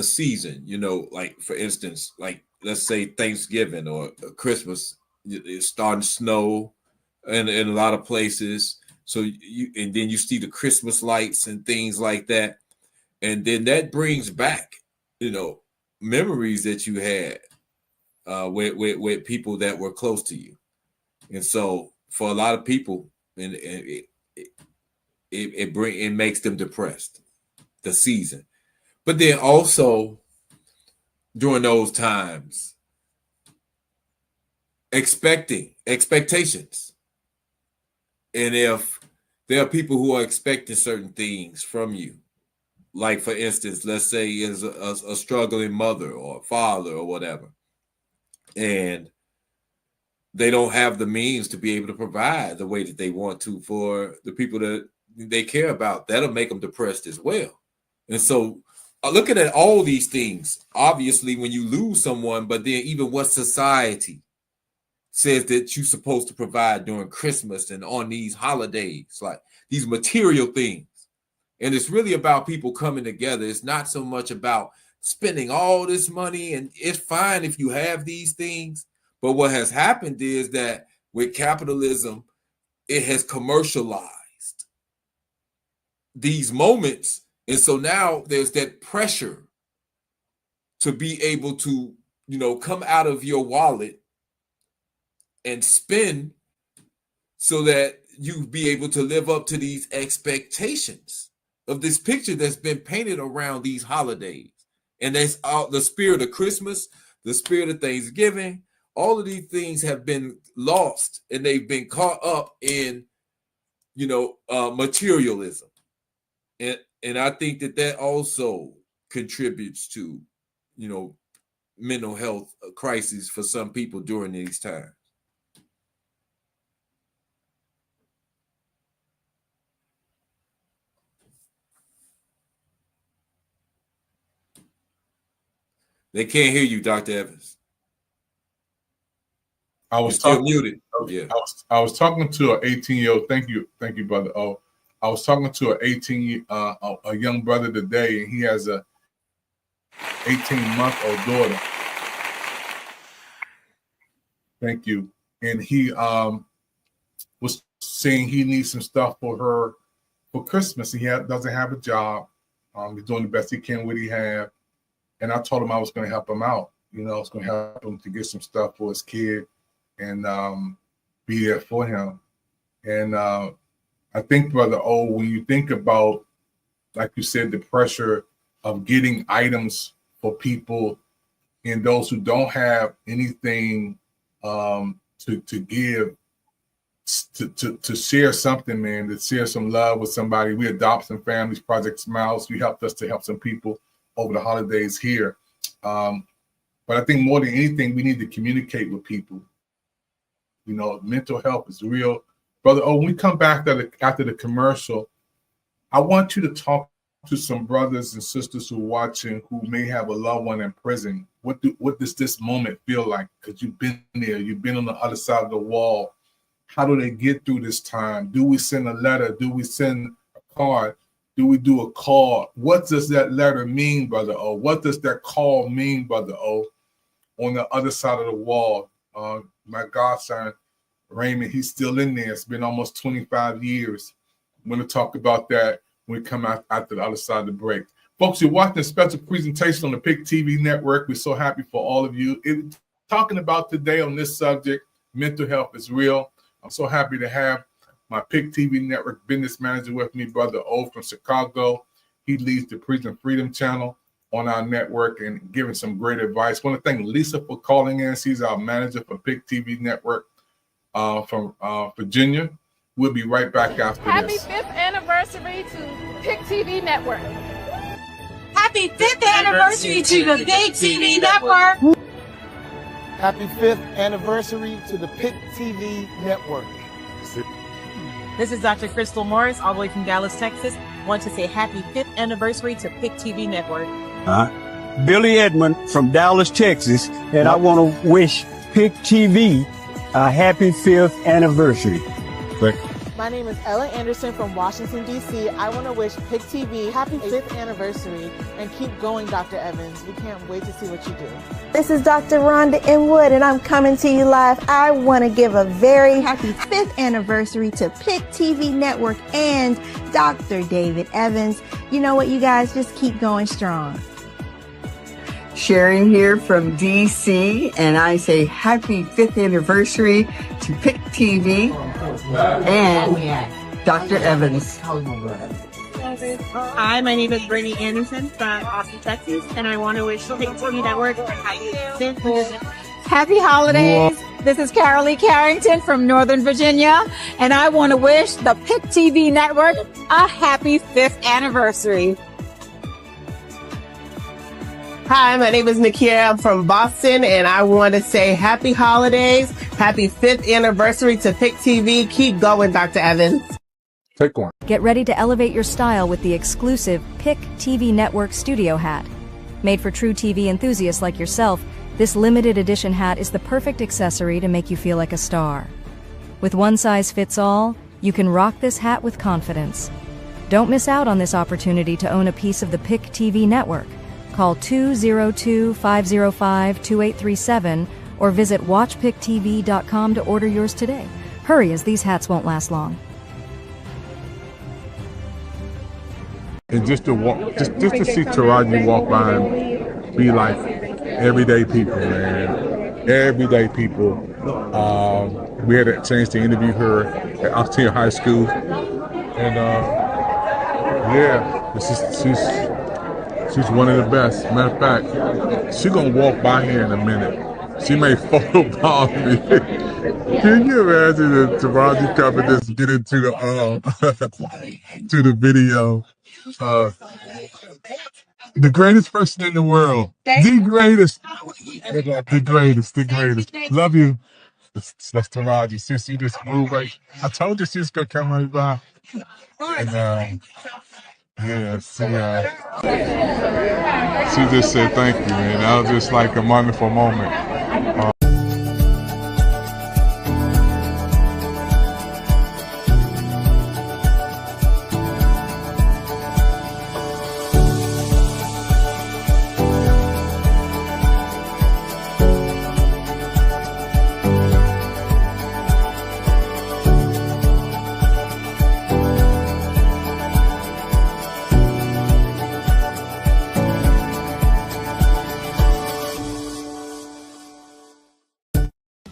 season, like for instance, like let's say Thanksgiving or Christmas, it's starting to snow in a lot of places. So and then you see the Christmas lights and things like that. And then that brings back, memories that you had with people that were close to you. And so for a lot of people, and it makes them depressed, the season. But then also during those times, expectations. And if there are people who are expecting certain things from you, like for instance, let's say is a struggling mother or father or whatever, and they don't have the means to be able to provide the way that they want to for the people that they care about, that'll make them depressed as well. And so looking at all these things, obviously when you lose someone, but then even what society says that you're supposed to provide during Christmas and on these holidays, like these material things. And it's really about people coming together. It's not so much about spending all this money, and it's fine if you have these things. But what has happened is that with capitalism, it has commercialized these moments. And so now there's that pressure to be able to, come out of your wallet and spend so that you be able to live up to these expectations of this picture that's been painted around these holidays. And that's all the spirit of Christmas, the spirit of Thanksgiving. All of these things have been lost and they've been caught up in, materialism. And I think that also contributes to, mental health crises for some people during these times. They can't hear you, Dr. Evans. I was still muted. Yeah. I was talking to an 18-year-old. Thank you, Brother O. I was talking to a young brother today, and he has a 18-month-old daughter. Thank you. And he was saying he needs some stuff for her for Christmas. He doesn't have a job. He's doing the best he can with what he have. And I told him I was going to help him out. I was going to help him to get some stuff for his kid and be there for him. And I think, Brother O, when you think about, like you said, the pressure of getting items for people and those who don't have anything to give, to share something, man, to share some love with somebody. We adopt some families, Project Smiles. You helped us to help some people over the holidays here. But I think more than anything, we need to communicate with people. Mental health is real. Brother, when we come back after the commercial, I want you to talk to some brothers and sisters who are watching who may have a loved one in prison. What does this moment feel like? Because you've been there, you've been on the other side of the wall. How do they get through this time? Do we send a letter? Do we send a card? Do we do a call? What does that letter mean, Brother O? What does that call mean, Brother O? On the other side of the wall, my godson, Raymond, he's still in there. It's been almost 25 years. I'm going to talk about that when we come out after the other side of the break. Folks, you're watching a special presentation on the PIC TV network. We're so happy for all of you. Talking about today on this subject, mental health is real. I'm so happy to have my PIC TV network business manager with me, Brother O from Chicago. He leads the Prison Freedom Channel on our network and giving some great advice. I want to thank Lisa for calling in. She's our manager for PIC TV network from Virginia. We'll be right back after this. Happy 5th anniversary to PIC TV Network. Happy 5th anniversary to the PIC TV Network. Happy 5th anniversary to the PIC TV network. This is Dr. Crystal Morris, all the way from Dallas, Texas. Want to say happy 5th anniversary to PIC TV Network. Billy Edmond from Dallas, Texas, and I want to wish PIC TV a happy 5th anniversary. My name is Ella Anderson from Washington, D.C. I want to wish PIC TV happy 5th anniversary and keep going, Dr. Evans. We can't wait to see what you do. This is Dr. Rhonda M. Wood, and I'm coming to you live. I want to give a very happy 5th anniversary to PIC TV Network and Dr. David Evans. You know what, you guys? Just keep going strong. Sharon here from DC, and I say happy 5th anniversary to PIC TV and Dr. Evans. Hi, my name is Brittany Anderson from Austin, Texas, and I want to wish PIC TV Network a happy 5th. Happy holidays. This is Carolee Carrington from Northern Virginia, and I want to wish the PIC TV Network a happy 5th anniversary. Hi, my name is Nakia. I'm from Boston, and I want to say happy holidays, happy 5th anniversary to PIC TV. Keep going, Dr. Evans. Take one. Get ready to elevate your style with the exclusive PIC TV Network Studio Hat. Made for true TV enthusiasts like yourself, this limited edition hat is the perfect accessory to make you feel like a star. With one size fits all, you can rock this hat with confidence. Don't miss out on this opportunity to own a piece of the PIC TV Network. Call 202-505-2837 or visit watchpictv.com to order yours today. Hurry, as these hats won't last long. And just to walk, just to see Taraji walk by and be like everyday people, man. Everyday people. We had a chance to interview her at Oxtail High School, and yeah, she's one of the best. Matter of fact, she's gonna walk by here in a minute. She may photobomb me. Can you imagine if Taraji come and just get into the to the video? The greatest person in the world. The greatest. The greatest. Love you. That's Taraji. Since you just moved right. I told you she was gonna come right by. And yeah, she just said thank you, man. That was just like a wonderful moment.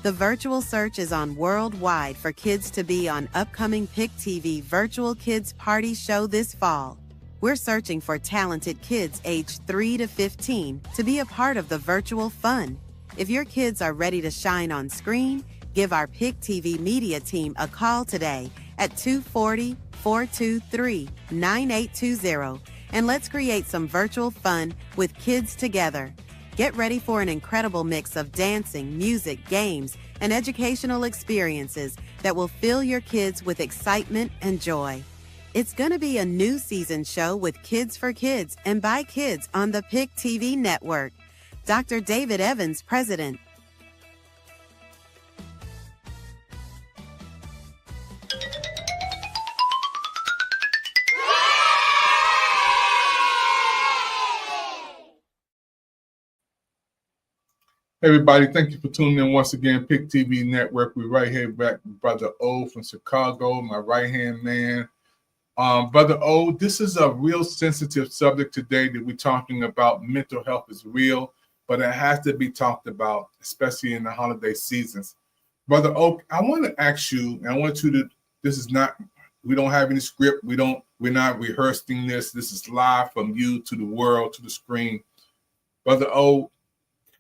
The virtual search is on worldwide for kids to be on upcoming PIC TV Virtual Kids Party Show this fall. We're searching for talented kids aged 3 to 15 to be a part of the virtual fun. If your kids are ready to shine on screen, give our PIC TV media team a call today at 240-423-9820 and let's create some virtual fun with kids together. Get ready for an incredible mix of dancing, music, games, and educational experiences that will fill your kids with excitement and joy. It's going to be a new season show with Kids for Kids and by kids on the PIC TV network. Dr. David Evans, President. Hey everybody, thank you for tuning in once again. PIC TV Network. We're right here back with Brother O from Chicago, my right-hand man. Brother O, this is a real sensitive subject today that we're talking about. Mental health is real, but it has to be talked about, especially in the holiday seasons. Brother O, I want to ask you, and I want you to, this is not, we don't have any script. We're not rehearsing this. This is live from you to the world, to the screen. Brother O,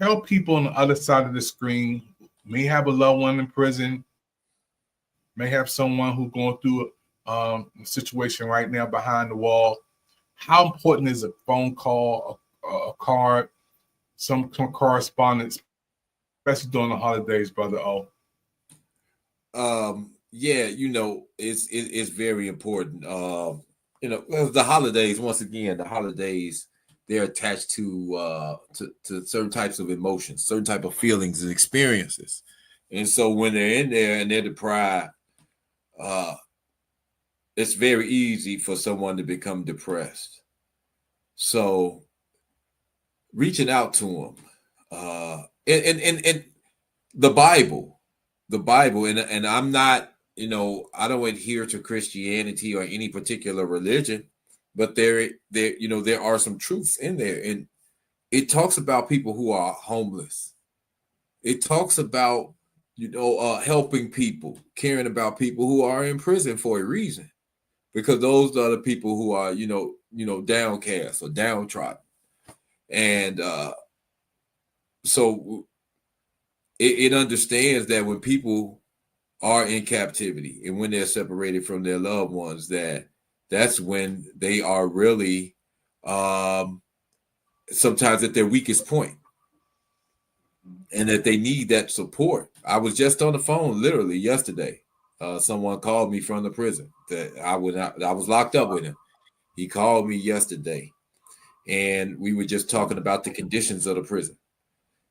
tell people on the other side of the screen, may have a loved one in prison, may have someone who's going through a situation right now behind the wall. How important is a phone call, a card, some correspondence, especially during the holidays, Brother O? Yeah, it's very important. The holidays, once again, they're attached to certain types of emotions, certain type of feelings and experiences. And so when they're in there and they're deprived, it's very easy for someone to become depressed. So reaching out to them, and the Bible, and I'm not, I don't adhere to Christianity or any particular religion, but there are some truths in there, and it talks about people who are homeless. It talks about helping people, caring about people who are in prison for a reason, because those are the people who are downcast or downtrodden, and so it understands that when people are in captivity and when they're separated from their loved ones, that's when they are really sometimes at their weakest point, and that they need that support. I was just on the phone literally yesterday. Someone called me from the prison that I was locked up with him. He called me yesterday, and we were just talking about the conditions of the prison.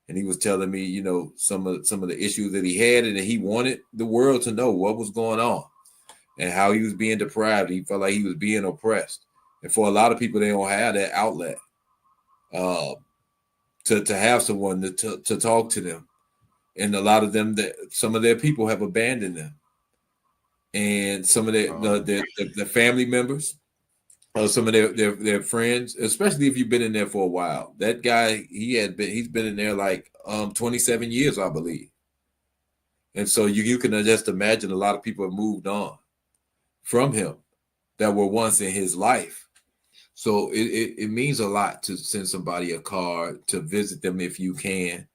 And he was telling me, some of the issues that he had, and that he wanted the world to know what was going on and how he was being deprived. He felt like he was being oppressed. And for a lot of people, they don't have that outlet to have someone to talk to them. And a lot of them, some of their people have abandoned them. And some of their family members, some of their friends, especially if you've been in there for a while. That guy, he's been in there like 27 years, I believe. And so you can just imagine a lot of people have moved on from him that were once in his life. So it means a lot to send somebody a card, to visit them if you can,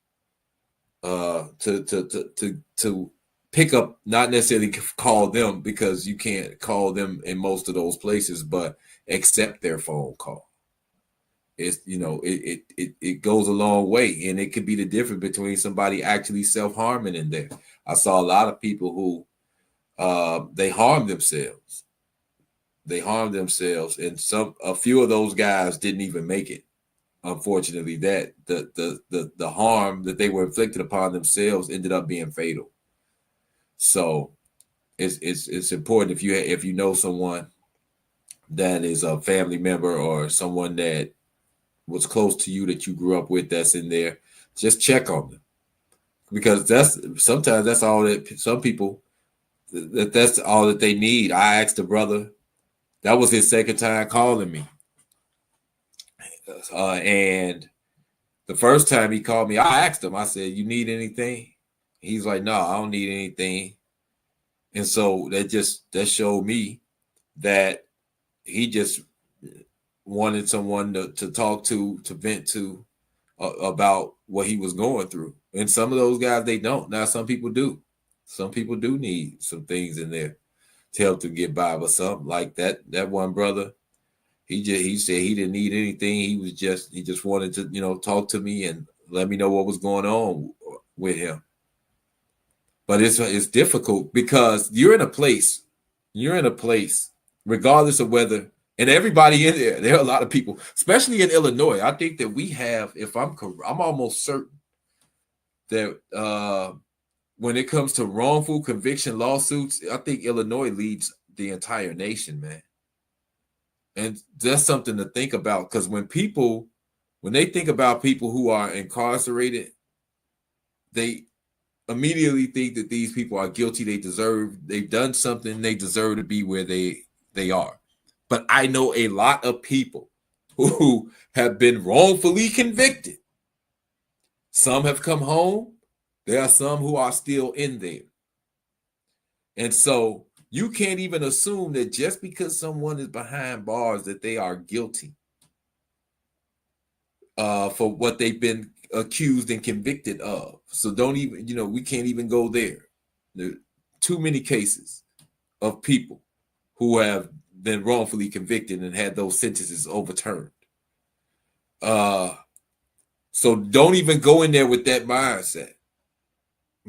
to pick up, not necessarily call them, because you can't call them in most of those places, but accept their phone call. It's it goes a long way, and it could be the difference between somebody actually self-harming in there. I saw a lot of people who they harmed themselves. And a few of those guys didn't even make it. Unfortunately, that the harm that they were inflicted upon themselves ended up being fatal. So it's important if you know someone that is a family member or someone that was close to you that you grew up with that's in there, just check on them, because sometimes that's all that some people that's all that they need. I asked a brother, that was his second time calling me, and the first time he called me, I asked him, I said, "You need anything?" He's like, "No, I don't need anything." And so that showed me that he just wanted someone to talk to vent to about what he was going through. And some of those guys, they don't. Now, some people do. Some people do need some things in there to help them get by. But something like that one brother, he said he didn't need anything. He just wanted to, talk to me and let me know what was going on with him. But it's difficult because you're in a place regardless of whether, and everybody in there are a lot of people, especially in Illinois. I think that we have, if I'm almost certain that when it comes to wrongful conviction lawsuits, I think Illinois leads the entire nation, man. And that's something to think about, because when they think about people who are incarcerated, they immediately think that these people are guilty. They've done something, they deserve to be where they are. But I know a lot of people who have been wrongfully convicted. Some have come home. There are some who are still in there. And so you can't even assume that just because someone is behind bars that they are guilty for what they've been accused and convicted of. So don't even, we can't even go there. There are too many cases of people who have been wrongfully convicted and had those sentences overturned. So don't even go in there with that mindset,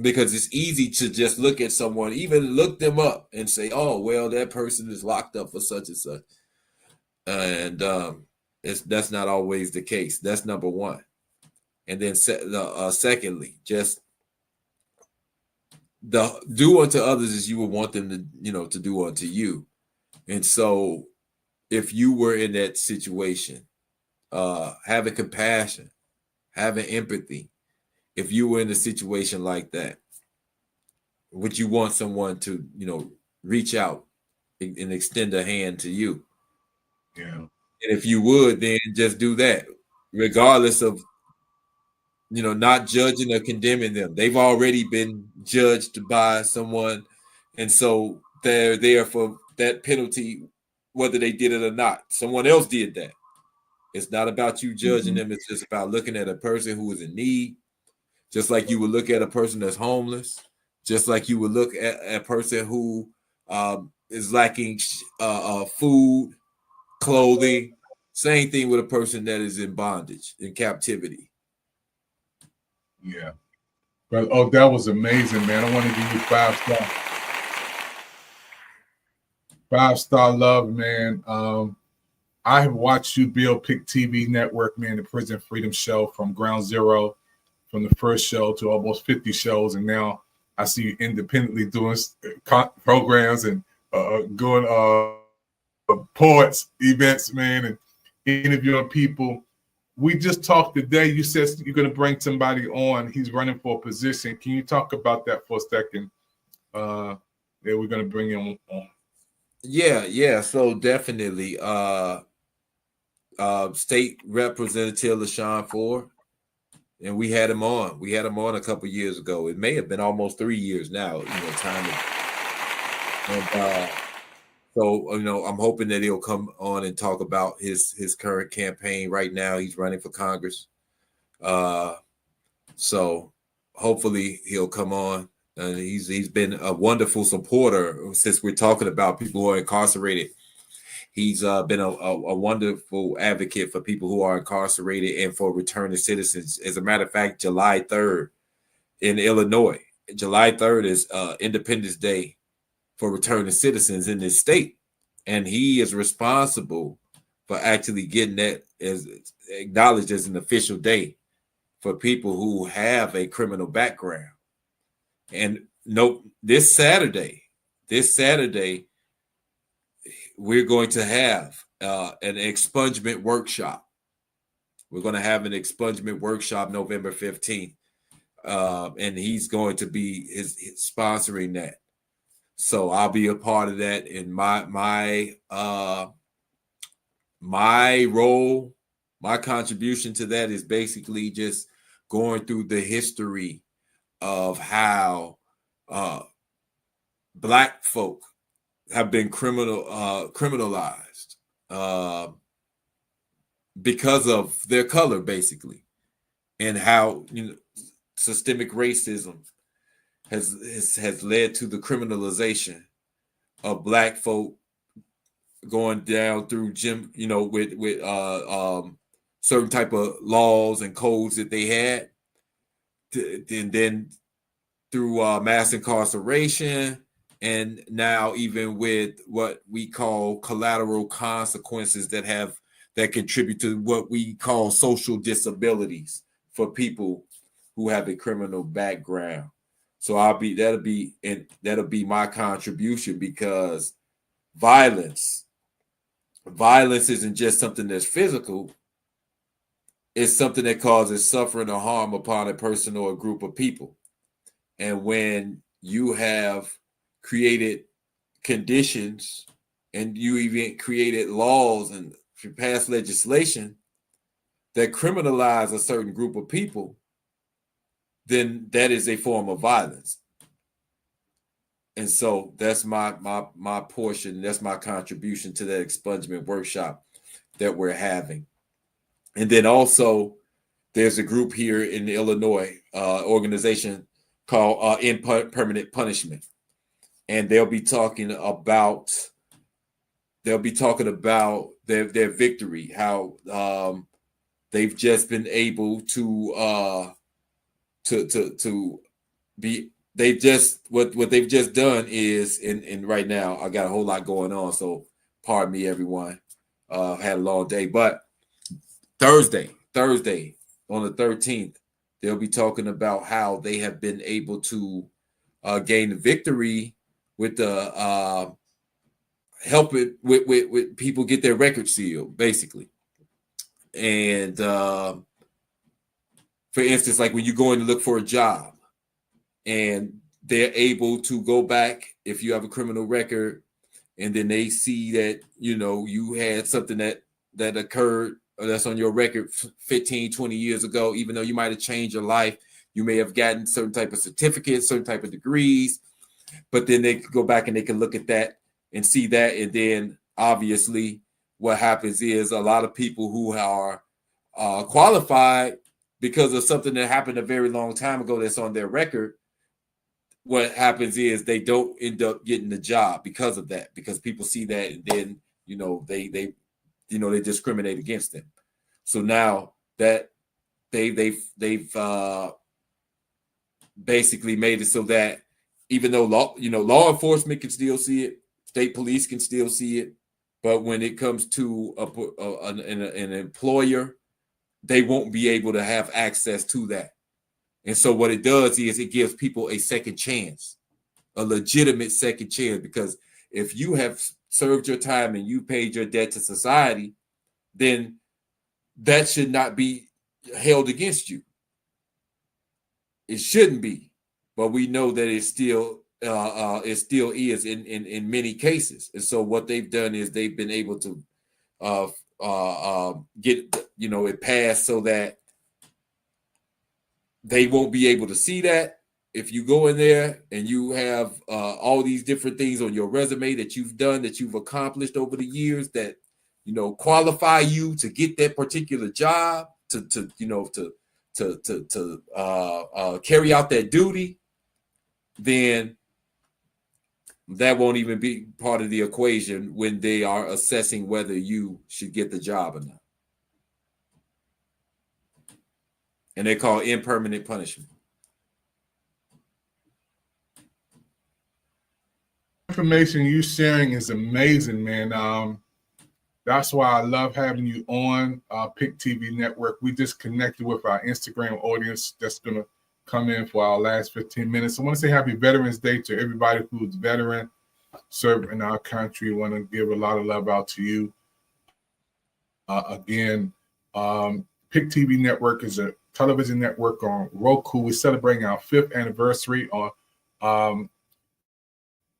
because it's easy to just look at someone, even look them up and say, oh, well, that person is locked up for such and such. And that's not always the case. That's number one. And then secondly, just do unto others as you would want them to, to do unto you. And so if you were in that situation, having compassion, having empathy, if you were in a situation like that, would you want someone to, reach out and extend a hand to you? Yeah. And if you would, then just do that, regardless of, not judging or condemning them. They've already been judged by someone. And so they're there for that penalty, whether they did it or not. Someone else did that. It's not about you judging them. It's just about looking at a person who is in need, just like you would look at a person that's homeless, just like you would look at a person who is lacking food, clothing. Same thing with a person that is in bondage, in captivity. Yeah. But that was amazing, man. I want to give you 5-star. 5-star love, man. I have watched you build PIC TV Network, man, the Prison Freedom Show, from ground zero, from the first show to almost 50 shows. And now I see you independently doing programs and going poets, events, man, and interviewing people. We just talked today. You said you're going to bring somebody on. He's running for a position. Can you talk about that for a second? That we're going to bring him on. Yeah. So definitely, State Representative LaShawn Ford, and we had him on. We had him on a couple years ago. It may have been almost 3 years now. Time. And so I'm hoping that he'll come on and talk about his current campaign. Right now, he's running for Congress. So hopefully he'll come on. And he's been a wonderful supporter since we're talking about people who are incarcerated. He's been a wonderful advocate for people who are incarcerated and for returning citizens. As a matter of fact, July 3rd in Illinois, July 3rd is Independence Day for returning citizens in this state. And he is responsible for actually getting that as acknowledged as an official day for people who have a criminal background. And this Saturday, we're going to have an expungement workshop. We're going to have an expungement workshop November 15th. And he's going to be his sponsoring that. So I'll be a part of that. And my role, my contribution to that is basically just going through the history of how Black folk have been criminalized because of their color, basically, and how systemic racism has led to the criminalization of Black folk going down through with certain type of laws and codes that they had, and then through mass incarceration, And now even with what we call collateral consequences that contribute to what we call social disabilities for people who have a criminal background. So that'll be my contribution, because violence isn't just something that's physical. It's something that causes suffering or harm upon a person or a group of people. And when you have created conditions and you even created laws and passed legislation that criminalize a certain group of people, then that is a form of violence. And so that's my portion. That's my contribution to that expungement workshop that we're having. And then also there's a group here in Illinois, organization called Impermanent Punishment. And they'll be talking about their victory, how they've just been able to be. What they've just done is, and right now I got a whole lot going on, so pardon me, everyone. Had a long day, but Thursday on the 13th, they'll be talking about how they have been able to gain the victory with the helping with people get their record sealed, basically. And for instance, like when you go in to look for a job, and they're able to go back if you have a criminal record, and then they see that you had something that occurred or that's on your record 15, 20 years ago, even though you might have changed your life, you may have gotten certain type of certificates, certain type of degrees, but then they could go back and they can look at that and see that. And then obviously what happens is a lot of people who are qualified because of something that happened a very long time ago that's on their record, what happens is they don't end up getting the job because of that, because people see that and then they discriminate against them. So now that they've basically made it so that even though law enforcement can still see it, state police can still see it, but when it comes to an employer, they won't be able to have access to that. And so what it does is it gives people a second chance, a legitimate second chance, because if you have served your time and you paid your debt to society, then that should not be held against you. It shouldn't be, but we know that it still is in many cases. And so what they've done is they've been able to get it passed so that they won't be able to see that. If you go in there and you have all these different things on your resume that you've done, that you've accomplished over the years, that qualify you to get that particular job, to carry out that duty, then that won't even be part of the equation when they are assessing whether you should get the job or not. And they call impermanent punishment. Information you sharing is amazing, man. That's why I love having you on PIC TV Network. We just connected with our Instagram audience that's going to come in for our last 15 minutes. I want to say happy Veterans Day to everybody who's veteran, serving in our country. I want to give a lot of love out to you. Again, PIC TV Network is a television network on Roku. We're celebrating our 5th anniversary on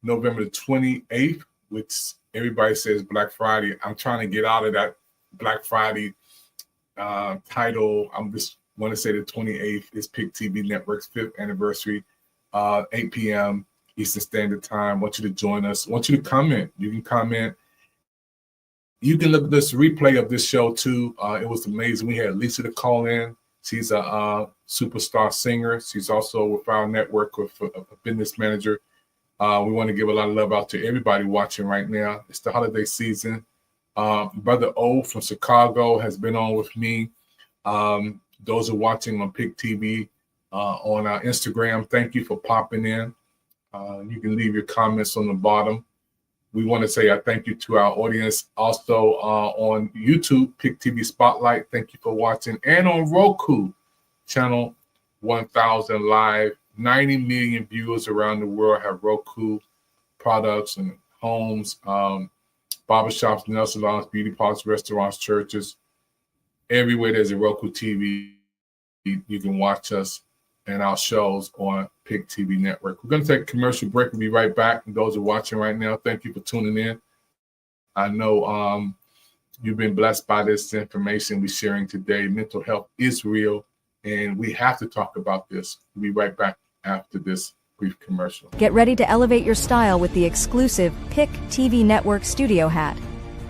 November the 28th, which everybody says Black Friday. I'm trying to get out of that Black Friday title. I'm just want to say the 28th is PIC TV Network's 5th anniversary, 8 p.m. Eastern Standard Time. I want you to join us. I want you to comment. You can comment. You can look at this replay of this show too. It was amazing. We had Lisa to call in. She's a superstar singer. She's also with our network with a business manager. We want to give a lot of love out to everybody watching right now. It's the holiday season. Brother O from Chicago has been on with me. Those are watching on PIC TV on our Instagram, thank you for popping in. You can leave your comments on the bottom. We want to say a thank you to our audience. Also on YouTube, PIC TV Spotlight, thank you for watching. And on Roku, channel 1000 Live. 90 million viewers around the world have Roku products and homes, barbershops, nail salons, beauty parlors, restaurants, churches. Everywhere there's a Roku TV, you can watch us and our shows on PIC TV Network. We're going to take a commercial break. We'll be right back. And those who are watching right now, thank you for tuning in. I know you've been blessed by this information we're sharing today. Mental health is real, and we have to talk about this. We'll be right back after this brief commercial. Get ready to elevate your style with the exclusive PIC TV Network studio hat.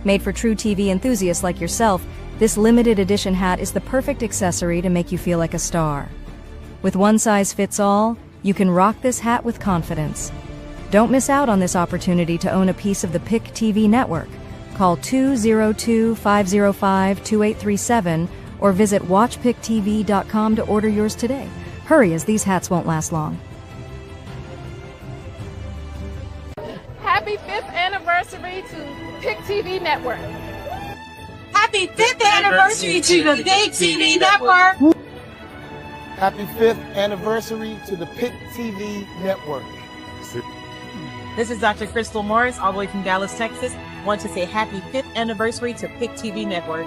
Made for true TV enthusiasts like yourself, this limited edition hat is the perfect accessory to make you feel like a star. With one size fits all, you can rock this hat with confidence. Don't miss out on this opportunity to own a piece of the PIC TV network. Call 202-505-2837 or visit watchpictv.com to order yours today. Hurry, as these hats won't last long. Happy 5th anniversary to PIC TV Network. Happy 5th anniversary to the PIC TV Network. Happy 5th anniversary to the PIC TV Network. This is Dr. Crystal Morris, all the way from Dallas, Texas. Want to say happy 5th anniversary to PIC TV Network.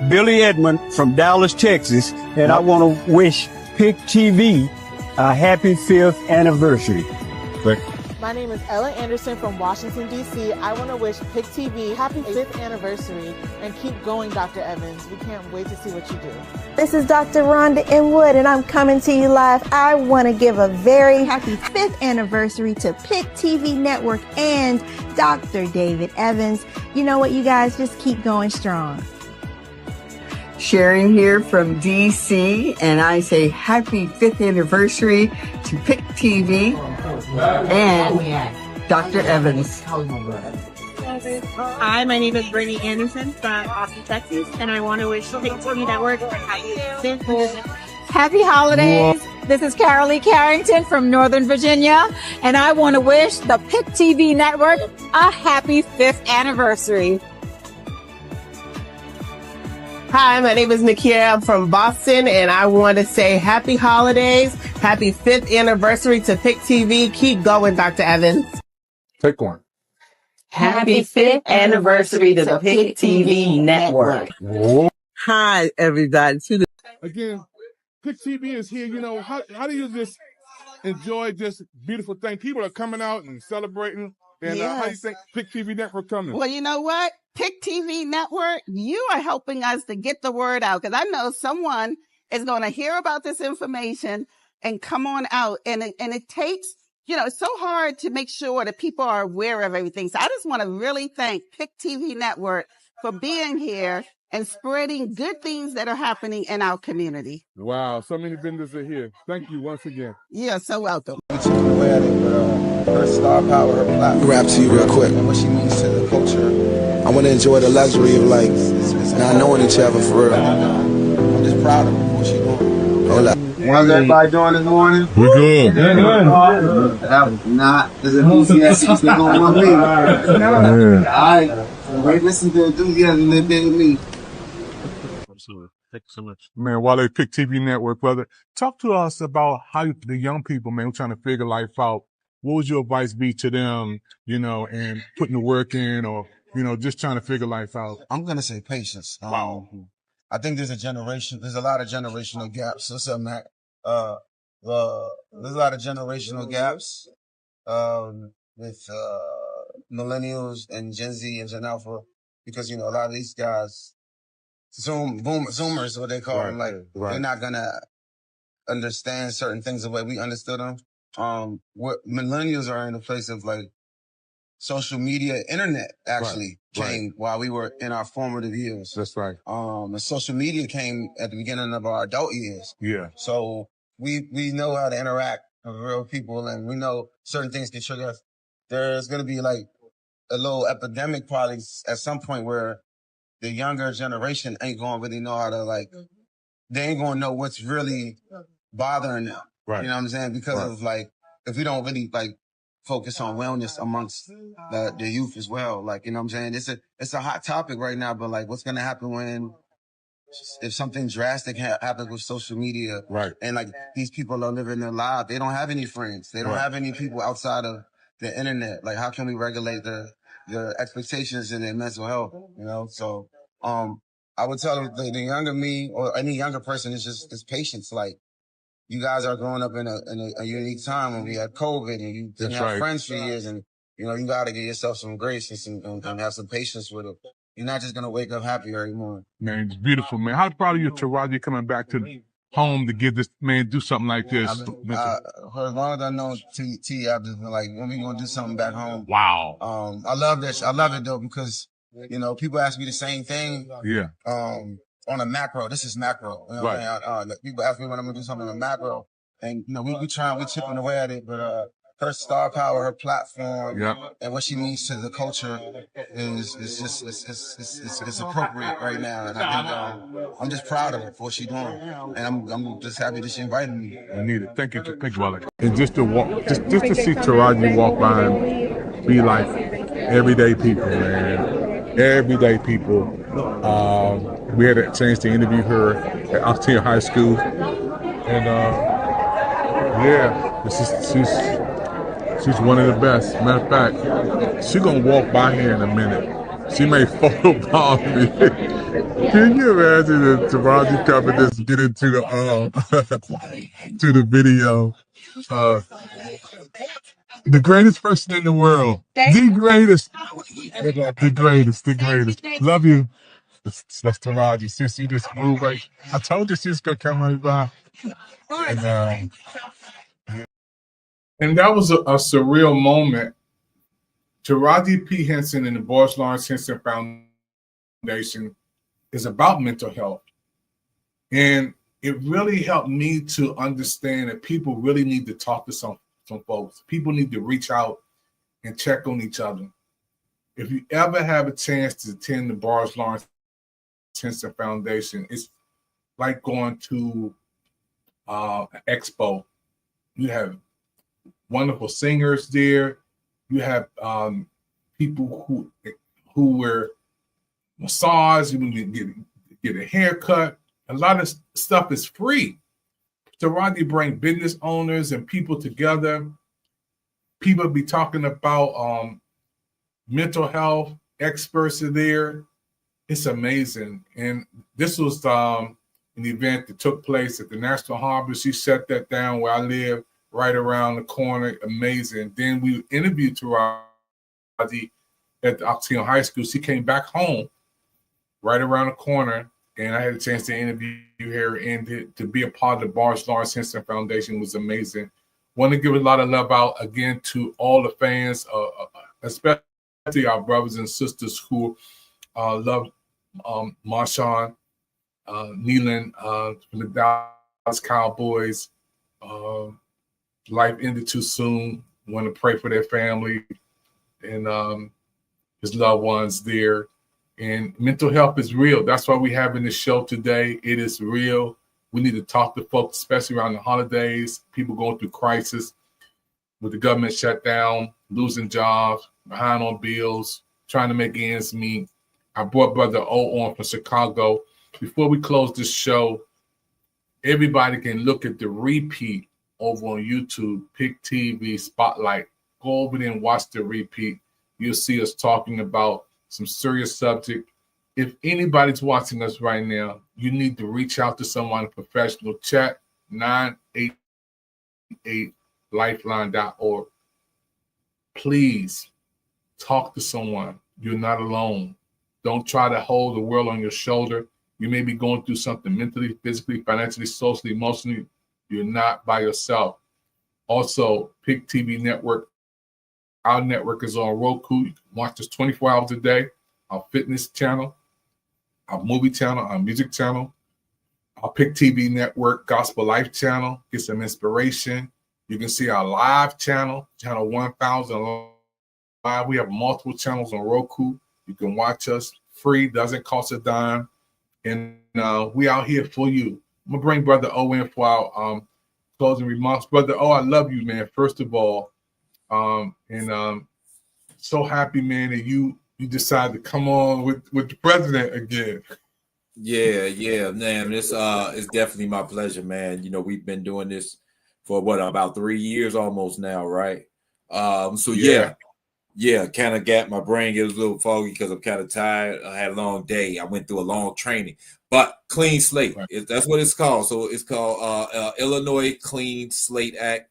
Billy Edmond from Dallas, Texas, and I want to wish PIC TV a happy 5th anniversary. My name is Ella Anderson from Washington, D.C. I want to wish PIC TV happy 5th anniversary and keep going, Dr. Evans. We can't wait to see what you do. This is Dr. Rhonda Inwood, and I'm coming to you live. I want to give a very happy 5th anniversary to PIC TV Network and Dr. David Evans. You know what, you guys? Just keep going strong. Sharon here from DC, and I say happy 5th anniversary to PIC TV and Dr. Evans. Hi, my name is Brittany Anderson from Austin, Texas, and I want to wish PIC TV Network Happy holidays. This is Carolee Carrington from Northern Virginia, and I want to wish the PIC TV Network a happy 5th anniversary. Hi, my name is Nakia. I'm from Boston, and I want to say happy holidays, happy 5th anniversary to PIC TV. Keep going, Dr. Evans. Take one. Happy 5th anniversary to the PIC TV Network. Hi, everybody. Again, PIC TV is here. You know, how do you just enjoy this beautiful thing? People are coming out and celebrating. And how do you think PIC TV Network coming? Well, you know what? PIC TV Network, you are helping us to get the word out, because I know someone is going to hear about this information and come on out. And it takes, it's so hard to make sure that people are aware of everything. So I just want to really thank PIC TV Network for being here and spreading good things that are happening in our community. Wow, so many vendors are here. Thank you once again. You're so welcome. Her star power, her platform. Rap to you real quick. And what she means to the culture. I want to enjoy the luxury of like not knowing each other for real. I'm just proud of her for what she's doing. Hold up. How's everybody doing this morning? We're good. That was not as enthusiastic as they're going with me. Alright. Wait, listen to the enthusiasm they did with me. Absolutely. Thank you so much. Man, while they PIC TV Network, brother, talk to us about how the young people, man, who are trying to figure life out. What would your advice be to them, and putting the work in or, just trying to figure life out? I'm going to say patience. Wow. I think there's a lot of generational gaps. What's up, Matt? There's a lot of generational gaps, with, millennials and Gen Z and Gen Alpha, because, a lot of these guys, Zoomers, what they call them, they're not going to understand certain things the way we understood them. What millennials are in a place of social media, internet actually came while we were in our formative years. That's right. And social media came at the beginning of our adult years. Yeah. So we know how to interact with real people, and we know certain things can trigger us. There's going to be a little epidemic probably at some point where the younger generation ain't going to really know how to they ain't going to know what's really bothering them. Right. You know what I'm saying? Because of if we don't really like focus on wellness amongst the youth as well. Like, you know what I'm saying? It's a hot topic right now, but like what's going to happen if something drastic happens with social media, right? And like these people are living their lives, they don't have any friends, they don't have any people outside of the internet. Like, how can we regulate the expectations in their mental health? You know, so I would tell them the younger me or any younger person is just patience. Like, you guys are growing up in a unique time when we had COVID and you didn't have friends for years, and you know you got to give yourself some grace and have some patience with it. You're not just gonna wake up happy every morning. Man, it's beautiful, man. How proud of you, Taraji, coming back to home to give this man do something like this? For as long as I know T, I've just been like, when we gonna do something back home? Wow. I love that. I love it though because you know people ask me the same thing. Yeah. On a macro, this is macro. You know what I'm saying? People ask me when I'm gonna do something on a macro, and you know we chipping away at it, but her star power, her platform, and what she means to the culture is just it's appropriate right now, and I think I'm just proud of her for what she's doing, and I'm just happy that she invited me. I need it. Thank you, Alec. And just to walk, just to see Taraji walk by and be like everyday people, man, everyday people. We had a chance to interview her at Octavia High School, and she's one of the best. Matter of fact, she's gonna walk by here in a minute. She may photobomb me. Can you imagine if Taraji coming just get into the to the video? The greatest person in the world. The greatest. The greatest. Love you. That's Taraji. Since you just moved right. I told you she was gonna come right by. And that was a surreal moment. Taraji P. Henson and the Boris Lawrence Henson Foundation is about mental health. And it really helped me to understand that people really need to talk to some folks. People need to reach out and check on each other. If you ever have a chance to attend the Boris Lawrence Henson Foundation, it's like going to an expo. You have wonderful singers there. You have people who wear massage. You can get a haircut. A lot of stuff is free. Taraji bring business owners and people together. People be talking about mental health. Experts are there. It's amazing. And this was an event that took place at the National Harbor. She shut that down where I live, right around the corner. Amazing. Then we interviewed Taraji at the Octavia High School. She came back home right around the corner, and I had a chance to interview her, and to be a part of the Boris Lawrence Henson Foundation was amazing. Want to give a lot of love out again to all the fans, especially our brothers and sisters who love Marshawn, Nealon from the Dallas Cowboys. Life ended too soon. Want to pray for their family and his loved ones there. And mental health is real. That's why we're having this show today. It is real. We need to talk to folks, especially around the holidays. People going through crisis with the government shut down, losing jobs, behind on bills, trying to make ends meet. I brought Brother O on from Chicago. Before we close this show, everybody can look at the repeat over on YouTube, PIC TV Spotlight. Go over there and watch the repeat. You'll see us talking about some serious subject. If anybody's watching us right now, you need to reach out to someone professional. Chat 988lifeline.org. Please talk to someone. You're not alone. Don't try to hold the world on your shoulder. You may be going through something mentally, physically, financially, socially, emotionally. You're not by yourself. Also, PIC TV Network. Our network is on Roku. You can watch us 24 hours a day. Our fitness channel, our movie channel, our music channel, our PIC TV Network Gospel Life channel. Get some inspiration. You can see our live channel, channel 1000 live. We have multiple channels on Roku. You can watch us free, doesn't cost a dime. And we out here for you. I'm going to bring Brother O in for our closing remarks, brother. Oh, I love you, man. First of all, and so happy, man, that you decided to come on with the president again. Yeah, man. This is definitely my pleasure, man. You know, we've been doing this for about 3 years almost now, right? So yeah, kind of got my brain get a little foggy because I'm kind of tired. I had a long day. I went through a long training, but clean slate. That's what it's called. So it's called Illinois Clean Slate Act.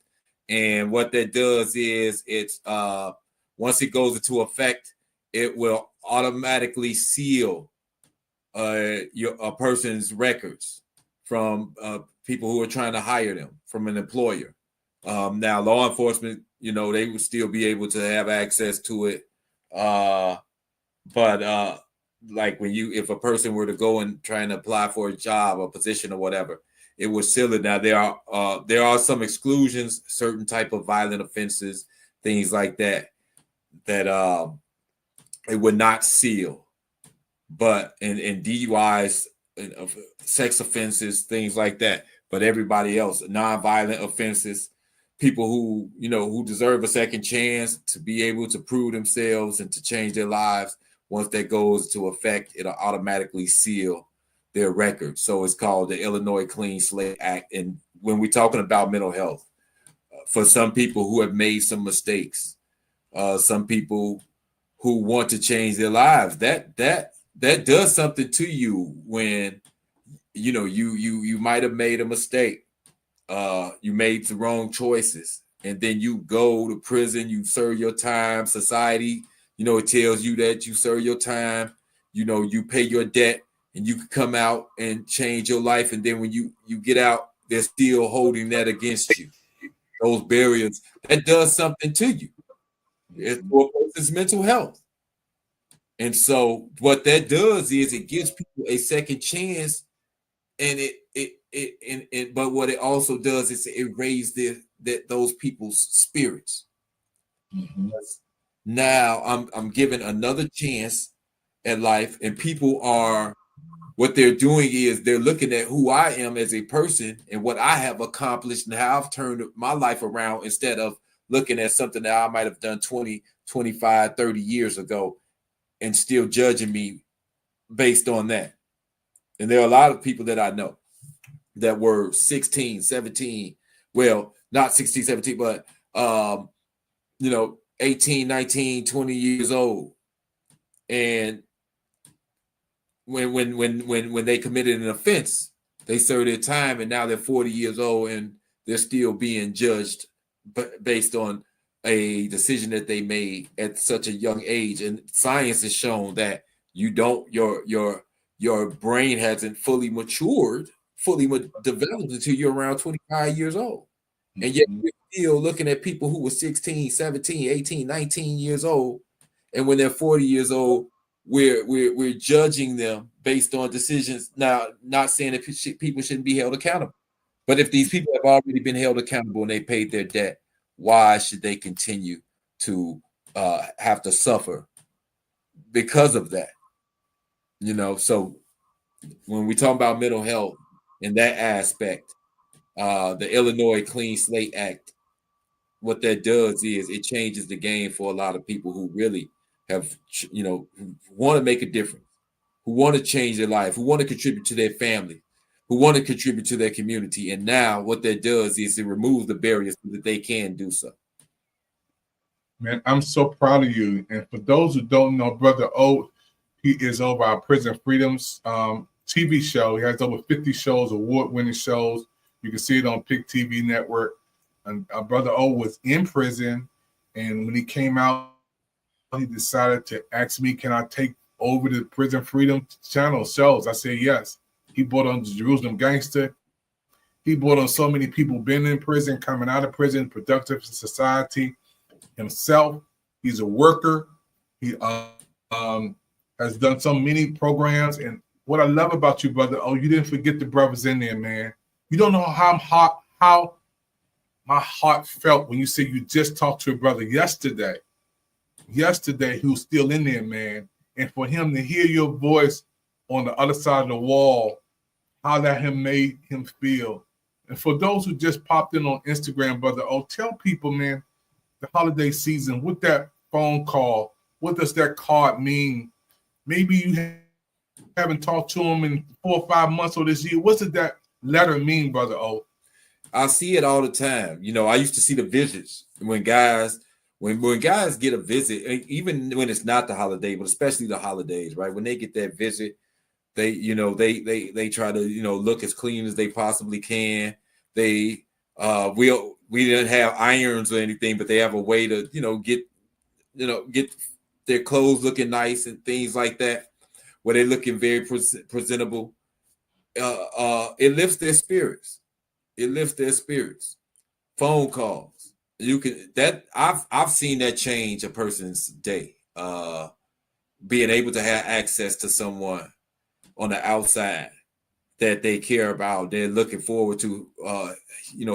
And what that does is it's once it goes into effect, it will automatically seal a person's records from people who are trying to hire them from an employer. Now, law enforcement, you know, they would still be able to have access to it. But like if a person were to go and try and apply for a job or position or whatever, it would seal it. Now, there are some exclusions, certain type of violent offenses, things like that it would not seal. But in DUIs, sex offenses, things like that. But everybody else, nonviolent offenses, people who deserve a second chance to be able to prove themselves and to change their lives, once that goes into effect, it'll automatically seal their record. So it's called the Illinois Clean Slate Act. And when we're talking about mental health, for some people who have made some mistakes, some people who want to change their lives, that does something to you when you might have made a mistake. You made the wrong choices, and then you go to prison, you serve your time. Society, it tells you that you serve your time, you pay your debt, and you can come out and change your life. And then when you get out, they're still holding that against you. Those barriers, that does something to you. It's for a person's mental health. And so what that does is it gives people a second chance, and but what it also does is it raises those people's spirits. Mm-hmm. Now I'm given another chance at life, and people what they're doing is they're looking at who I am as a person and what I have accomplished and how I've turned my life around, instead of looking at something that I might have done 20, 25, 30 years ago and still judging me based on that. And there are a lot of people that I know that were 16, 17, well, not 16, 17, but 18, 19, 20 years old. And when they committed an offense, they served their time, and now they're 40 years old and they're still being judged based on a decision that they made at such a young age. And science has shown that your brain hasn't fully matured, developed until you're around 25 years old. And yet we're still looking at people who were 16, 17, 18, 19 years old. And when they're 40 years old, we're judging them based on decisions. Now, not saying that people shouldn't be held accountable, but if these people have already been held accountable and they paid their debt, why should they continue to have to suffer because of that? So when we talk about mental health in that aspect, the Illinois Clean Slate Act, what that does is it changes the game for a lot of people who really have, who want to make a difference, who want to change their life, who want to contribute to their family, who want to contribute to their community. And now what that does is it removes the barriers so that they can do so. Man, I'm so proud of you. And for those who don't know, Brother O, he is over our Prison Freedoms TV show. He has over 50 shows, award-winning shows. You can see it on PIC TV Network. And Brother O was in prison, and when he came out, he decided to ask me, can I take over the Prison Freedom channel shows? I said yes. He brought on the Jerusalem Gangster. He brought on so many people been in prison, coming out of prison, productive in society. Himself, he's a worker. He has done so many programs. And what I love about you, Brother, you didn't forget the brothers in there, man. You don't know how my heart felt when you said you just talked to a brother yesterday who's still in there, man. And for him to hear your voice on the other side of the wall, how that made him feel. And for those who just popped in on Instagram, Brother O, tell people, man, the holiday season, what that phone call, what does that card mean? Maybe you haven't talked to them in 4 or 5 months or this year. What does that letter mean, Brother O? I see it all the time. You know, I used to see the visits when guys get a visit, even when it's not the holiday, but especially the holidays, right? When they get that visit, they try to, look as clean as they possibly can. We didn't have irons or anything, but they have a way to, get their clothes looking nice and things like that, where they're looking very presentable. It lifts their spirits. It lifts their spirits. Phone calls. I've seen that change a person's day. Being able to have access to someone on the outside that they care about, they're looking forward to,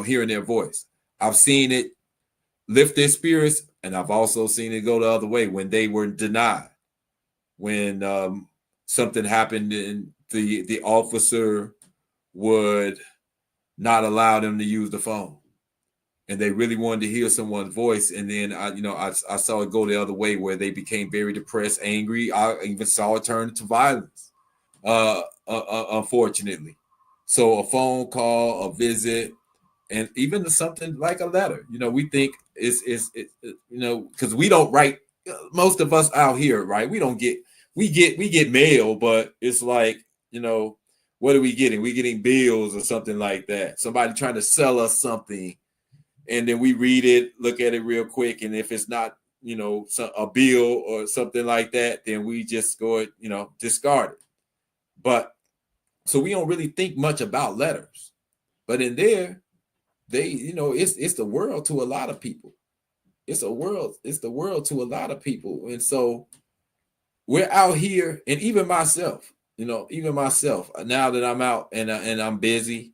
hearing their voice. I've seen it lift their spirits, and I've also seen it go the other way when they were denied. When something happened and the officer would not allow them to use the phone, and they really wanted to hear someone's voice. And then I saw it go the other way, where they became very depressed, angry. I even saw it turn to violence, unfortunately. So a phone call, a visit, and even something like a letter, we think because we don't write. Most of us out here, right? We get mail, but it's like, what are we getting? We're getting bills or something like that. Somebody trying to sell us something, and then we read it, look at it real quick, and if it's not, a bill or something like that, then we just go, discard it. But so we don't really think much about letters, but in there, it's the world to a lot of people. It's the world to a lot of people, and so we're out here, and even myself. Now that I'm out and I'm busy,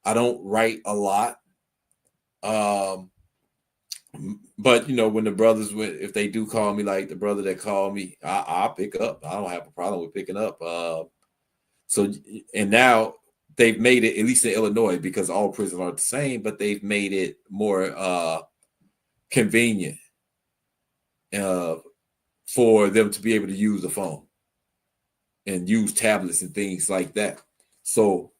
I don't write a lot. But when the brothers, if they do call me, like the brother that called me, I'll pick up. I don't have a problem with picking up. And now they've made it, at least in Illinois, because all prisons aren't the same, but they've made it more convenient for them to be able to use the phone and use tablets and things like that. So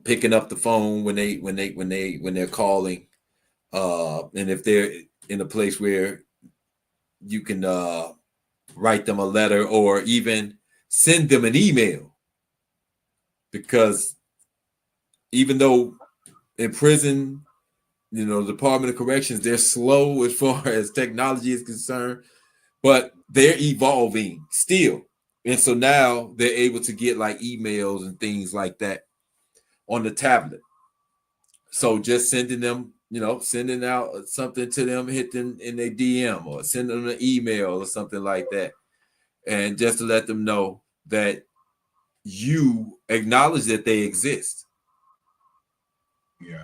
picking up the phone when they're calling, and if they're in a place where you can write them a letter or even send them an email, because even though in prison, the Department of Corrections, they're slow as far as technology is concerned, but they're evolving still. And so now they're able to get like emails and things like that on the tablet. So just sending them, sending out something to them, hit them in their DM or send them an email or something like that. And just to let them know that you acknowledge that they exist. Yeah.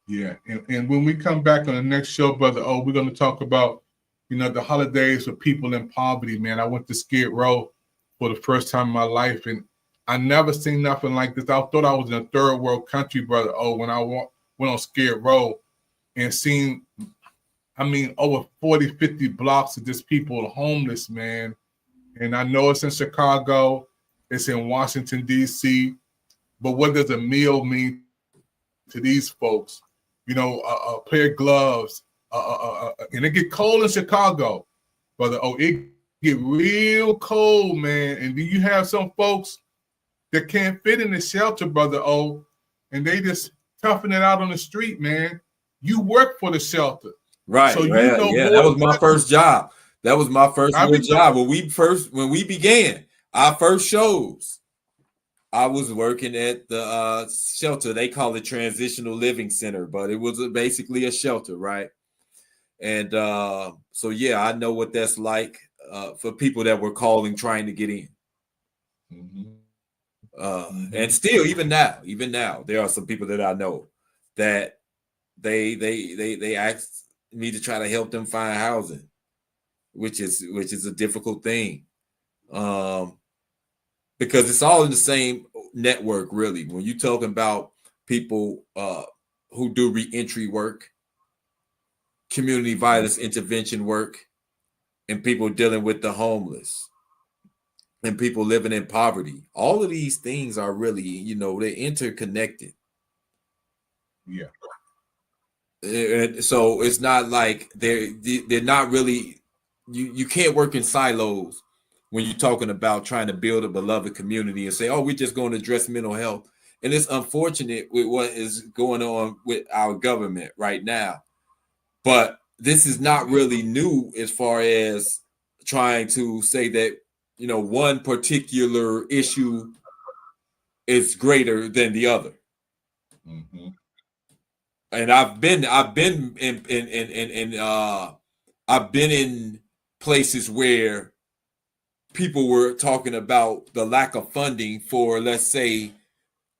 Yeah. And when we come back on the next show, Brother O, we're going to talk about, the holidays for people in poverty, man. I went to Skid Row for the first time in my life, and I never seen nothing like this. I thought I was in a third world country, Brother O, when I went on Skid Row and seen, over 40, 50 blocks of just people homeless, man. And I know it's in Chicago, it's in Washington, D.C., but what does a meal mean to these folks? A pair of gloves, and it get cold in Chicago, Brother O. It get real cold, man. And then you have some folks that can't fit in the shelter, Brother O, and they just toughing it out on the street, man. You work for the shelter. Right. So that was my first job. That was my first real job. When we began our first shows, I was working at the shelter. They call it Transitional Living Center, but it was basically a shelter, right? And so, yeah, I know what that's like for people that were calling, trying to get in. And still, even now, there are some people that I know that they asked me to try to help them find housing, which is a difficult thing. because it's all in the same network, really. When you're talking about people who do reentry work, community violence intervention work, and people dealing with the homeless and people living in poverty, all of these things are really, they're interconnected. Yeah. And so it's not like they're not really, you can't work in silos when you're talking about trying to build a beloved community and say, oh, we're just going to address mental health. And it's unfortunate with what is going on with our government right now. But this is not really new as far as trying to say that, one particular issue is greater than the other. Mm-hmm. And I've been in places where people were talking about the lack of funding for, let's say,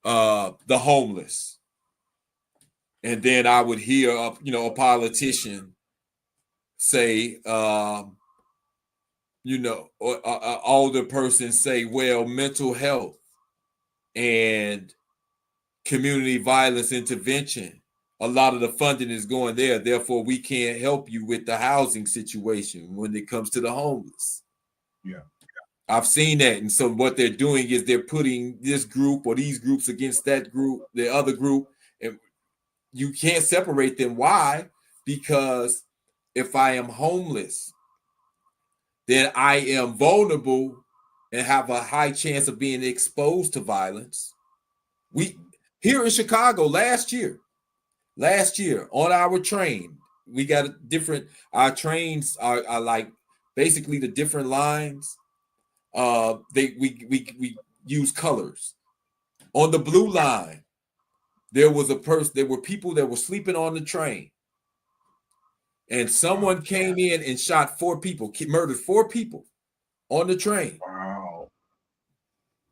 the homeless, and then I would hear a politician say, or an older person say, well, mental health and community violence intervention, a lot of the funding is going there. Therefore, we can't help you with the housing situation when it comes to the homeless. Yeah. I've seen that. And so what they're doing is they're putting this group or these groups against that group, the other group, and you can't separate them. Why? Because if I am homeless, then I am vulnerable and have a high chance of being exposed to violence. We here in Chicago last year on our train, we got our trains are like basically the different lines. We use colors. On the blue line, there were people that were sleeping on the train. And someone came in and shot 4 people, murdered 4 people on the train. Wow.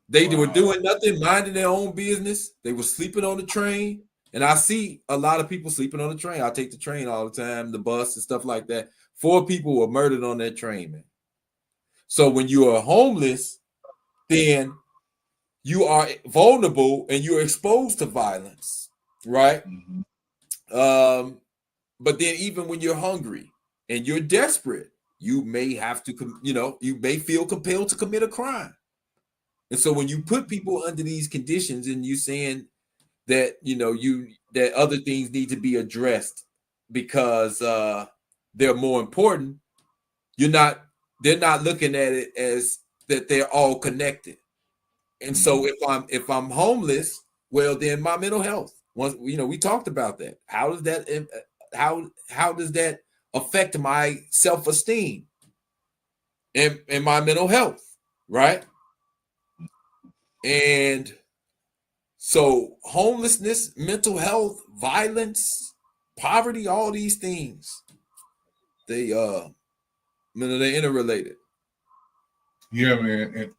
They were doing nothing, minding their own business. They were sleeping on the train. And I see a lot of people sleeping on the train. I take the train all the time, the bus and stuff like that. 4 people were murdered on that train, man. So when you are homeless, then you are vulnerable and you're exposed to violence, right? Mm-hmm. But then even when you're hungry and you're desperate, you may have to, you may feel compelled to commit a crime. And so when you put people under these conditions and you saying that, that other things need to be addressed because they're more important, they're not looking at it as that they're all connected. And so if I'm homeless, well, then my mental health, once, we talked about that. How does that affect my self-esteem and my mental health, right? And so homelessness, mental health, violence, poverty, all these things, they're interrelated. Yeah, man. And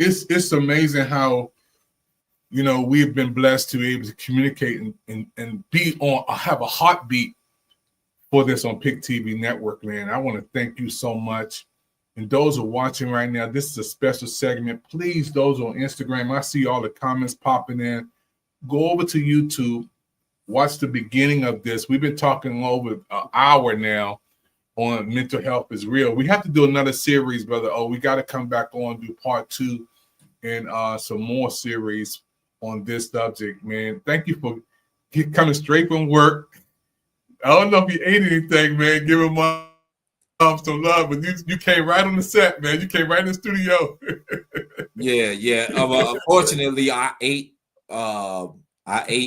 it's amazing how we've been blessed to be able to communicate and be on, have a heartbeat for this on PIC TV Network, man. I want to thank you so much. And those who are watching right now, this is a special segment. Please, those on Instagram, I see all the comments popping in. Go over to YouTube, watch the beginning of this. We've been talking over an hour now on mental health is real. We have to do another series, brother. Oh, we got to come back on, do part 2 and some more series on this subject, man. Thank you for coming straight from work. I don't know if you ate anything, man. Give him some love, but you came right on the set, man. You came right in the studio. Yeah. Unfortunately, I ate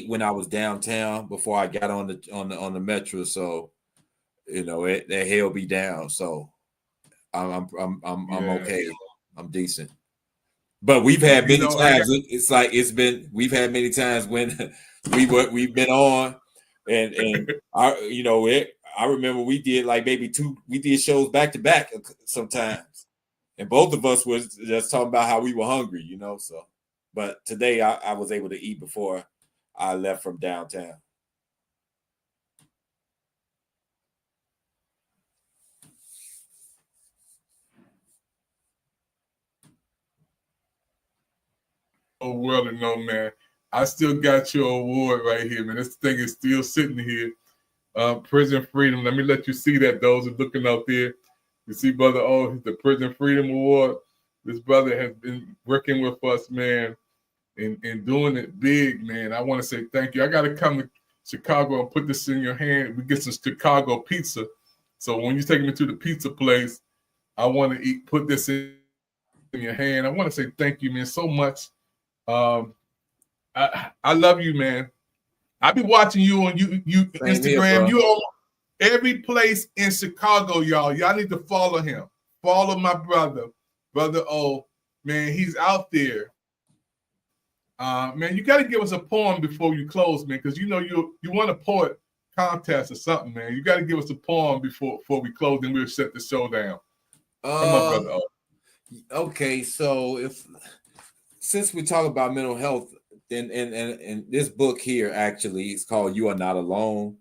when I was downtown before I got on the metro. So that held me down. So I'm okay. I'm decent. But we've had many times. We've had many times when we've been on, and I remember we did like maybe we did shows back to back sometimes, and both of us was just talking about how we were hungry, So, but today I was able to eat before I left from downtown. whole world to know, man. I still got your award right here, man. This thing is still sitting here. Prison Freedom. Let me let you see that. Those are looking out there. You see, Brother O, the Prison Freedom Award. This brother has been working with us, man, and doing it big, man. I want to say thank you. I got to come to Chicago and put this in your hand. We get some Chicago pizza. So when you take me to the pizza place, I want to put this in your hand. I want to say thank you, man, so much. I love you, man. I be watching you on you Instagram. Here, you on every place in Chicago, y'all. Y'all need to follow him. Follow my brother, Brother O. Man, he's out there. Man, you got to give us a poem before you close, man, because you know you want a poet contest or something, man. You got to give us a poem before we close, and we'll shut the show down. Come on, Brother O. Okay, so since we talk about mental health, and this book here actually is called "You Are Not Alone."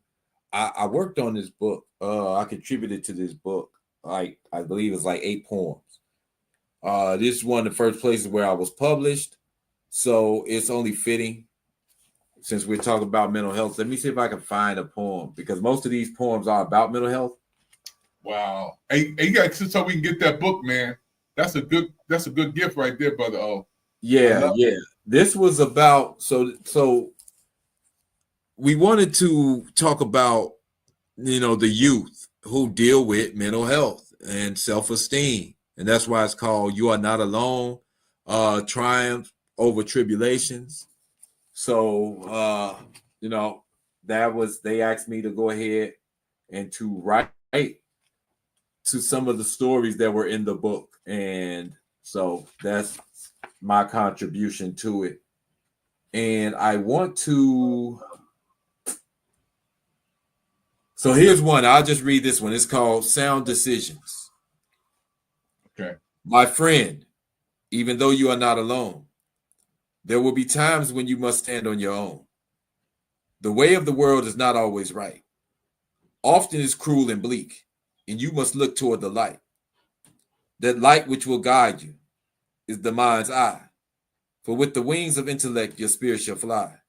I worked on this book. I contributed to this book. I believe it's like 8 poems. This is one of the first places where I was published, so it's only fitting since we're talking about mental health. Let me see if I can find a poem because most of these poems are about mental health. Wow. Hey, you got so we can get that book, man. That's a good gift right there, Brother O. Yeah. This was about so we wanted to talk about the youth who deal with mental health and self-esteem, and that's why it's called "You Are Not Alone." Triumph over tribulations. So they asked me to go ahead and to write to some of the stories that were in the book, and so that's my contribution to it. And I want to, so here's one. I'll just read this one. It's called Sound Decisions. Okay. My friend, even though you are not alone, there will be times when you must stand on your own. The way of the world is not always right. Often it's cruel and bleak, and you must look toward the light. That light which will guide you is the mind's eye. For with the wings of intellect your spirit shall fly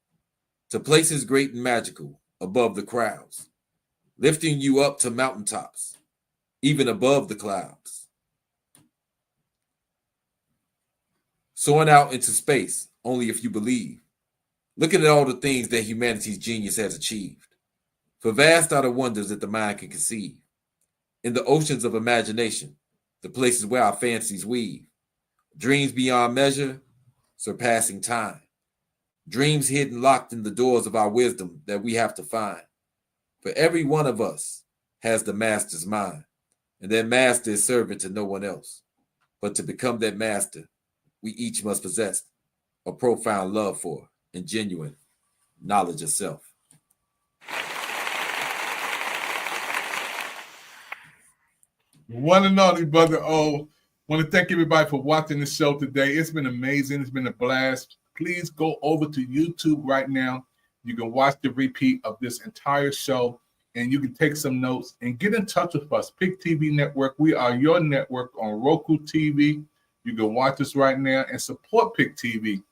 to places great and magical above the crowds, lifting you up to mountaintops, even above the clouds. Soaring out into space only if you believe. Looking at all the things that humanity's genius has achieved. For vast are the wonders that the mind can conceive. In the oceans of imagination, the places where our fancies weave. Dreams beyond measure, surpassing time. Dreams hidden locked in the doors of our wisdom that we have to find. For every one of us has the master's mind, and that master is servant to no one else. But to become that master, we each must possess a profound love for and genuine knowledge of self. One and only, Brother O. Want to thank everybody for watching the show today. It's been amazing. It's been a blast. Please go over to YouTube right now. You can watch the repeat of this entire show, and you can take some notes and get in touch with us. PIC TV Network. We are your network on Roku TV. You can watch us right now and support PIC TV.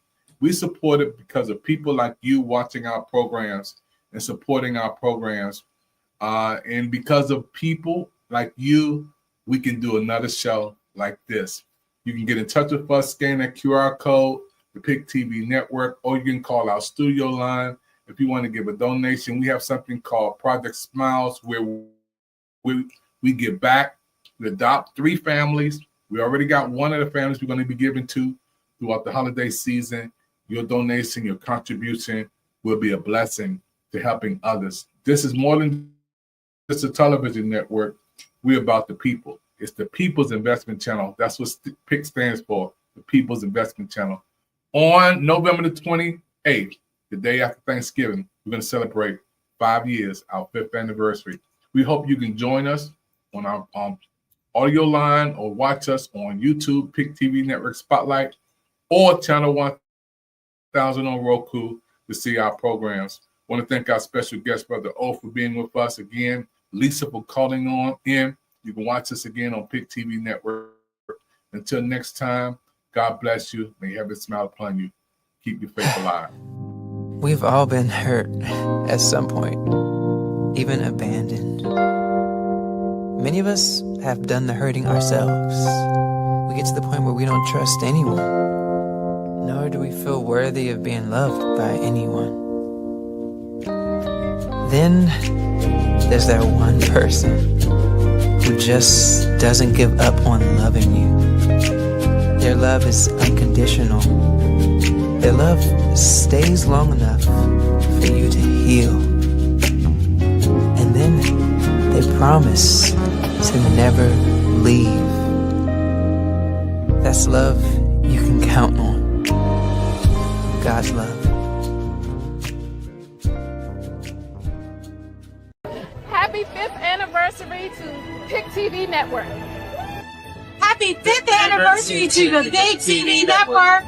We support it because of people like you watching our programs and supporting our programs. And because of people like you, we can do another show like this. You can get in touch with us, scan that QR code, the PIC TV Network, or you can call our studio line if you want to give a donation. We have something called Project Smiles where we give back. We adopt 3 families. We already got one of the families we're going to be giving to throughout the holiday season. Your donation, your contribution will be a blessing to helping others. This is more than just a television network. We're about the people. It's the People's Investment Channel. That's what PIC stands for, the People's Investment Channel. On November the 28th, the day after Thanksgiving, we're going to celebrate 5 years, our 5th anniversary. We hope you can join us on our audio line or watch us on YouTube, PIC TV Network Spotlight, or Channel 1000 on Roku to see our programs. I want to thank our special guest, Brother O, for being with us again. Lisa for calling on in. You can watch us again on PIC TV Network. Until next time, God bless you. May heaven smile upon you. keep your faith alive. We've all been hurt at some point, even abandoned. Many of us have done the hurting ourselves. We get to the point where we don't trust anyone, nor do we feel worthy of being loved by anyone. Then there's that one person who just doesn't give up on loving you. Their love is unconditional. Their love stays long enough for you to heal. And then they promise to never leave. That's love you can count on. God's love. Happy 5th anniversary to PIC TV Network. Happy 5th anniversary to the PIC TV Network.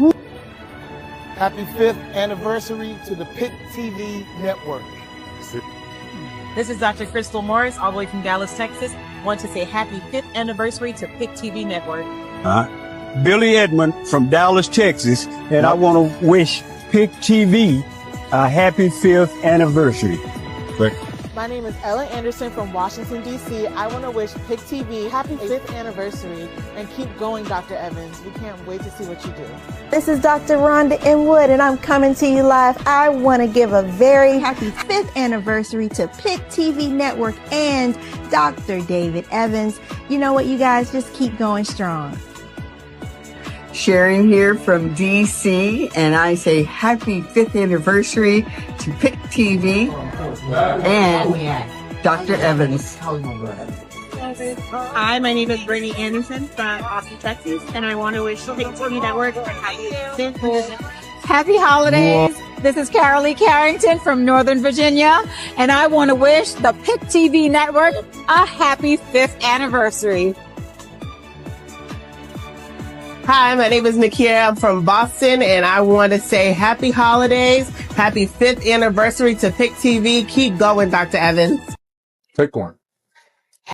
Happy 5th anniversary to the PIC TV Network. This is Dr. Crystal Morris, all the way from Dallas, Texas. Want to say happy 5th anniversary to PIC TV Network. Billy Edmond from Dallas, Texas, and I want to wish PIC TV a happy 5th anniversary. My name is Ella Anderson from Washington, D.C. I want to wish PIC TV happy 5th anniversary and keep going, Dr. Evans. We can't wait to see what you do. This is Dr. Rhonda Inwood, and I'm coming to you live. I want to give a very happy 5th anniversary to PIC TV Network and Dr. David Evans. You know what, you guys, just keep going strong. Sharon here from DC, and I say happy 5th anniversary to PIC TV and Dr. Evans. Hi, my name is Brittany Anderson from Austin, Texas, and I want to wish PIC TV Network a happy 5th. Happy holidays. This is Carolee Carrington from Northern Virginia, and I want to wish the PIC TV Network a happy 5th anniversary. Hi, my name is Nakia. I'm from Boston, and I want to say happy holidays, happy 5th anniversary to PIC TV. Keep going, Dr. Evans. Take one.